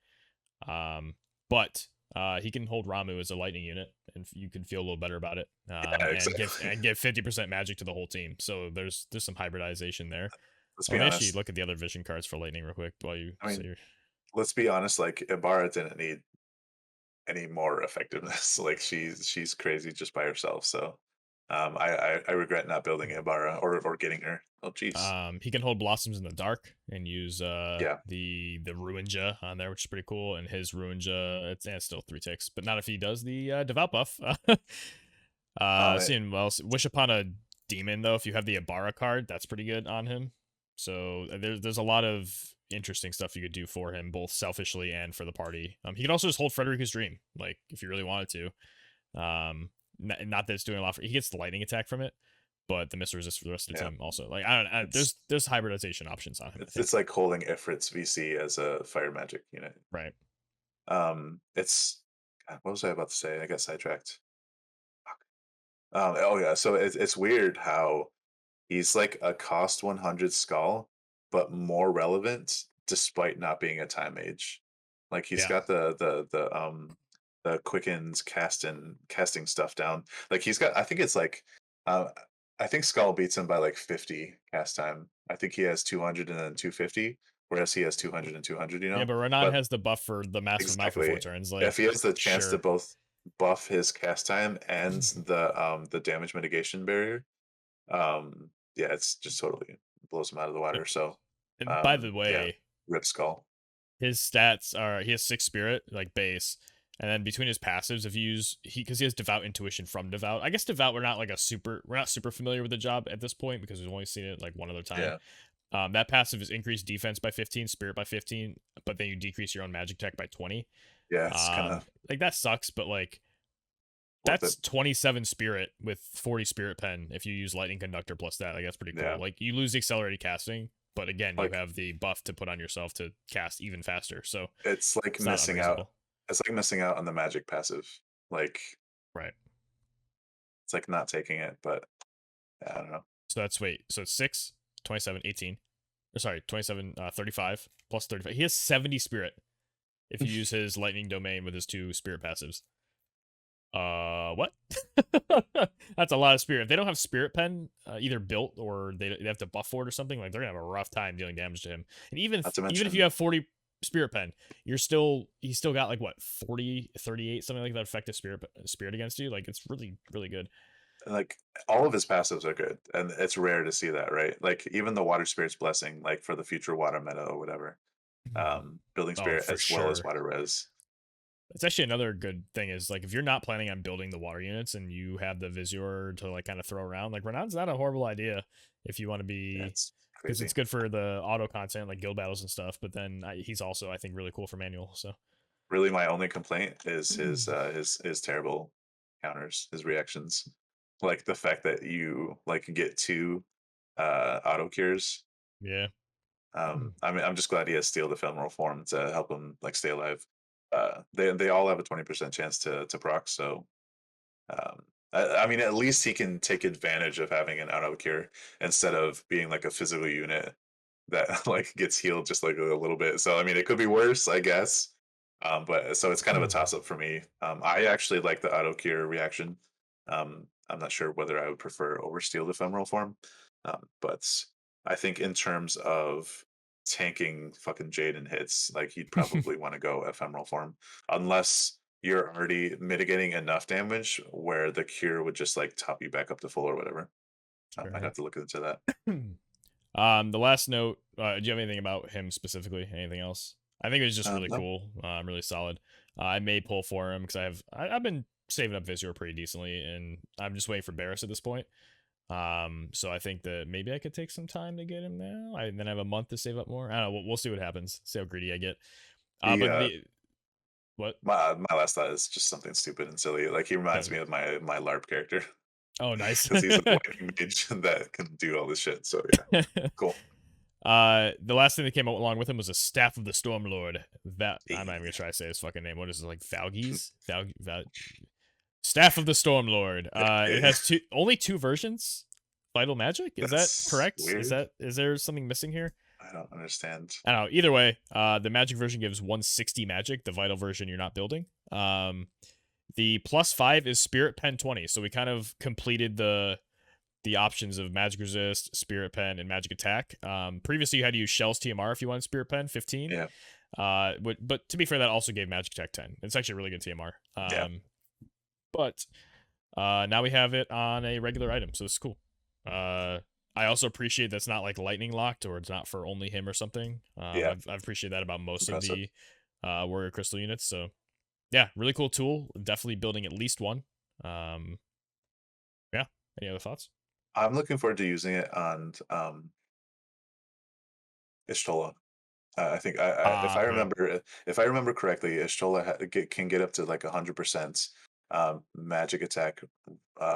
Um, but he can hold Ramu as a lightning unit, and you can feel a little better about it. Yeah, exactly. And give 50% magic to the whole team. So there's some hybridization there. Let's Oh, be let me actually honest. look at the other vision cards for lightning real quick while you I say mean, your. let's be honest. Like Ibarra didn't need any more effectiveness. Like she's crazy just by herself. So I regret not building Ibarra or getting her. Oh jeez. He can hold blossoms in the dark and use Yeah. the Ruinja on there, which is pretty cool. And his Ruinja, it's still 3 ticks, but not if he does the devout buff. It, Seeing well, wish upon a demon though. If you have the Ibarra card, that's pretty good on him. So there's a lot of interesting stuff you could do for him, both selfishly and for the party. He could also just hold Frederica's Dream, like if you really wanted to. Not that it's doing a lot for. He gets the lightning attack from it, but the missile resist for the rest of the yeah. team also. Like I don't. It's There's hybridization options on him. I think. it's like holding Ifrit's VC as a fire magic unit. Right. It's God, what was I about to say? I got sidetracked. Oh yeah, so it's weird how he's like a cost 100 skull, but more relevant despite not being a time mage. Like he's Yeah. got the quickens casting stuff down. Like he's got I think it's like uh I think Skull beats him by like 50 cast time. I think he has 200 and then 250, whereas he has 200 and 200, Yeah, but Ranan But has the buff for the massive amount for exactly. 4 turns. If Like he has the chance to sure. both buff his cast time and the damage mitigation barrier, yeah, it's just totally blows him out of the water. So And by the yeah, way, rip skull. his stats are he has 6 spirit like base, and then between his passives, if you use because he has devout intuition from devout. I guess devout we're not super familiar with the job at this point because we've only seen it like one other time. Yeah, That passive is increased defense by 15, spirit by 15, but then you decrease your own magic tech by 20. yeah, it's kind of Like that sucks, but like worth it. that's 27 spirit with 40 spirit pen if you use lightning conductor plus that. Like that's pretty Yeah, cool. Like you lose the accelerated casting, but again, you like have the buff to put on yourself to cast even faster. So it's like it's not missing out. unreasonable. It's like missing out on the magic passive. Like Right. it's like not taking it, but yeah, I don't know. So that's wait. So it's 6, 27, 18. Or sorry, 27, 35 plus 35. He has 70 spirit if you use his lightning domain with his 2 spirit passives. What? That's a lot of spirit. If they don't have spirit pen either built or they have to buff for it or something, like they're gonna have a rough time dealing damage to him. And Not to even if you mention, have 40 spirit pen, he's still got like what 40, 38, something like that effective spirit against you. Like it's really really good. like, all of his passives are good, and it's rare to see that, right? Like, even the Water Spirit's Blessing, like, for the future Water meta or whatever, Building Oh, Spirit for as well as sure. Water Res. It's actually another good thing is like if you're not planning on building the water units and you have the Visor to like kind of throw around, like Renan's not a horrible idea if you want to be That's because it's crazy. good for the auto content like guild battles and stuff. But then he's also I think really cool for manual. So Really, my only complaint is his terrible counters, his reactions. Like, the fact that you, like, get 2, auto cures. yeah. I mean, I'm just glad he has Steel Ephemeral Form to help him, like, stay alive. They all have a 20% chance to proc, so, I mean, at least he can take advantage of having an auto cure instead of being, like, a physical unit that, like, gets healed just, like, a little bit. So, I mean, it could be worse, I guess. But so it's kind of a toss up for me. I actually like the auto cure reaction. I'm not sure whether I would prefer oversteal ephemeral form, but I think in terms of tanking fucking Jaden hits, like he'd probably want to go ephemeral form, unless you're already mitigating enough damage where the cure would just like top you back up to full or whatever. I'd Sure. have to look into that. The last note. Do you have anything about him specifically? Anything else? I think it was just really No, cool. Really solid. I may pull for him because I've been saving up Visor pretty decently, and I'm just waiting for Barris at this point. So I think that maybe I could take some time to get him now. Then I have a month to save up more. I don't know. We'll see what happens. See how greedy I get. the But the what? my last thought is just something stupid and silly. Like he reminds Tell me of my LARP character Oh, nice. because he's a lightning mage that can do all this shit. So yeah, cool. The last thing that came along with him was a staff of the Stormlord. That I'm not even Eh, gonna try to say his fucking name. What is it like? Valgies? Staff of the Stormlord. It eh, has only two versions. Vital magic. Is that that's correct? weird. Is there something missing here? I don't understand. I don't know. Either way, the magic version gives 160 magic. The vital version you're not building. The +5 is Spirit Pen 20. So we kind of completed the options of magic resist, spirit pen, and magic attack. Previously you had to use Shell's TMR if you wanted spirit pen 15. Yeah, But to be fair, that also gave magic attack 10. It's actually a really good TMR. yeah. But now we have it on a regular item, so this is cool. I also appreciate that's not like lightning locked or it's not for only him or something. Yeah, I've appreciated that about most of impressive. the warrior crystal units. So yeah, really cool tool. Definitely building at least one. Um, yeah. Any other thoughts? I'm looking forward to using it on Ishtola. I think Yeah. if I remember correctly, Ishtola can get up to like 100% magic attack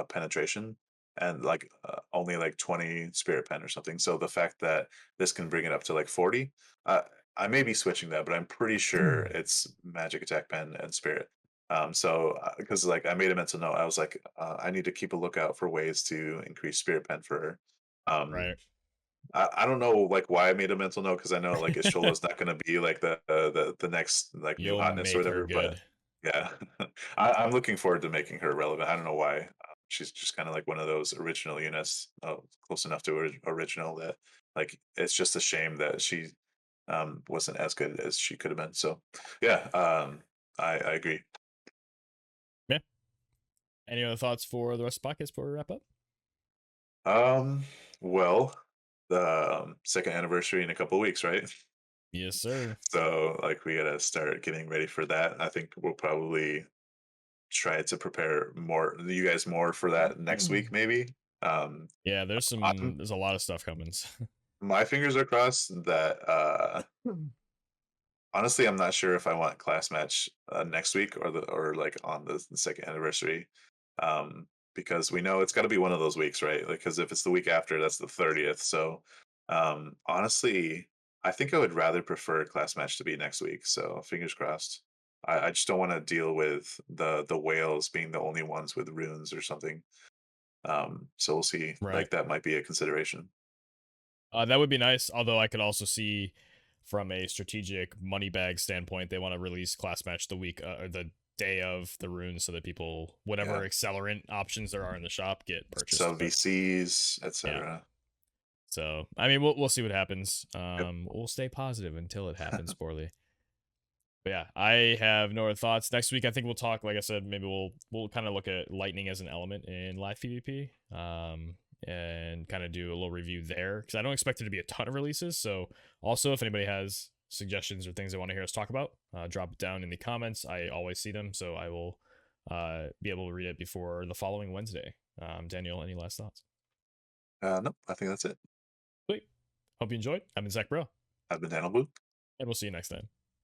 penetration and like only like 20 spirit pen or something. So the fact that this can bring it up to like 40, I may be switching that, but I'm pretty sure it's magic attack pen and spirit. So because like I made a mental note, I was like, I need to keep a lookout for ways to increase spirit pen for her. Um, Right. I don't know like why I made a mental note because I know like Ishola's not going to be like the next like new You'll hotness or make her whatever, but good. yeah, I'm looking forward to making her relevant. I don't know why. She's just kind of like one of those original units, close enough to original that like it's just a shame that she wasn't as good as she could have been. So yeah, I agree. Yeah. Any other thoughts for the rest of the podcast before we wrap up? Um, well, the second anniversary in a couple of weeks, right? Yes, sir. So like we gotta start getting ready for that. I think we'll probably try to prepare more you guys more for that next week, maybe. Um, Yeah, I'm, there's a lot of stuff coming. my fingers are crossed that honestly I'm not sure if I want class match next week or like on the second anniversary. Because we know it's got to be one of those weeks, right? Like, because if it's the week after, that's the 30th. So, honestly, I think I would rather prefer class match to be next week. So, fingers crossed. I just don't want to deal with the whales being the only ones with runes or something. So we'll see. Right. Like that might be a consideration. That would be nice. Although I could also see from a strategic money bag standpoint, they want to release class match the week or the day of the runes so that people, whatever Yeah. accelerant options there are in the shop, get purchased. Sub VCs, Yeah. etc. So I mean, we'll see what happens. Yep. We'll stay positive until it happens poorly. But yeah, I have no other thoughts. Next week, I think we'll talk. Like I said, maybe we'll kind of look at lightning as an element in live PvP, and kind of do a little review there because I don't expect there to be a ton of releases. So also, if anybody has suggestions or things they want to hear us talk about, drop it down in the comments. I always see them, so I will be able to read it before the following Wednesday. Daniel, any last thoughts? Nope, I think that's it. Sweet. Hope you enjoyed. I've been Zach Bro, I've been Daniel Blue. and we'll see you next time.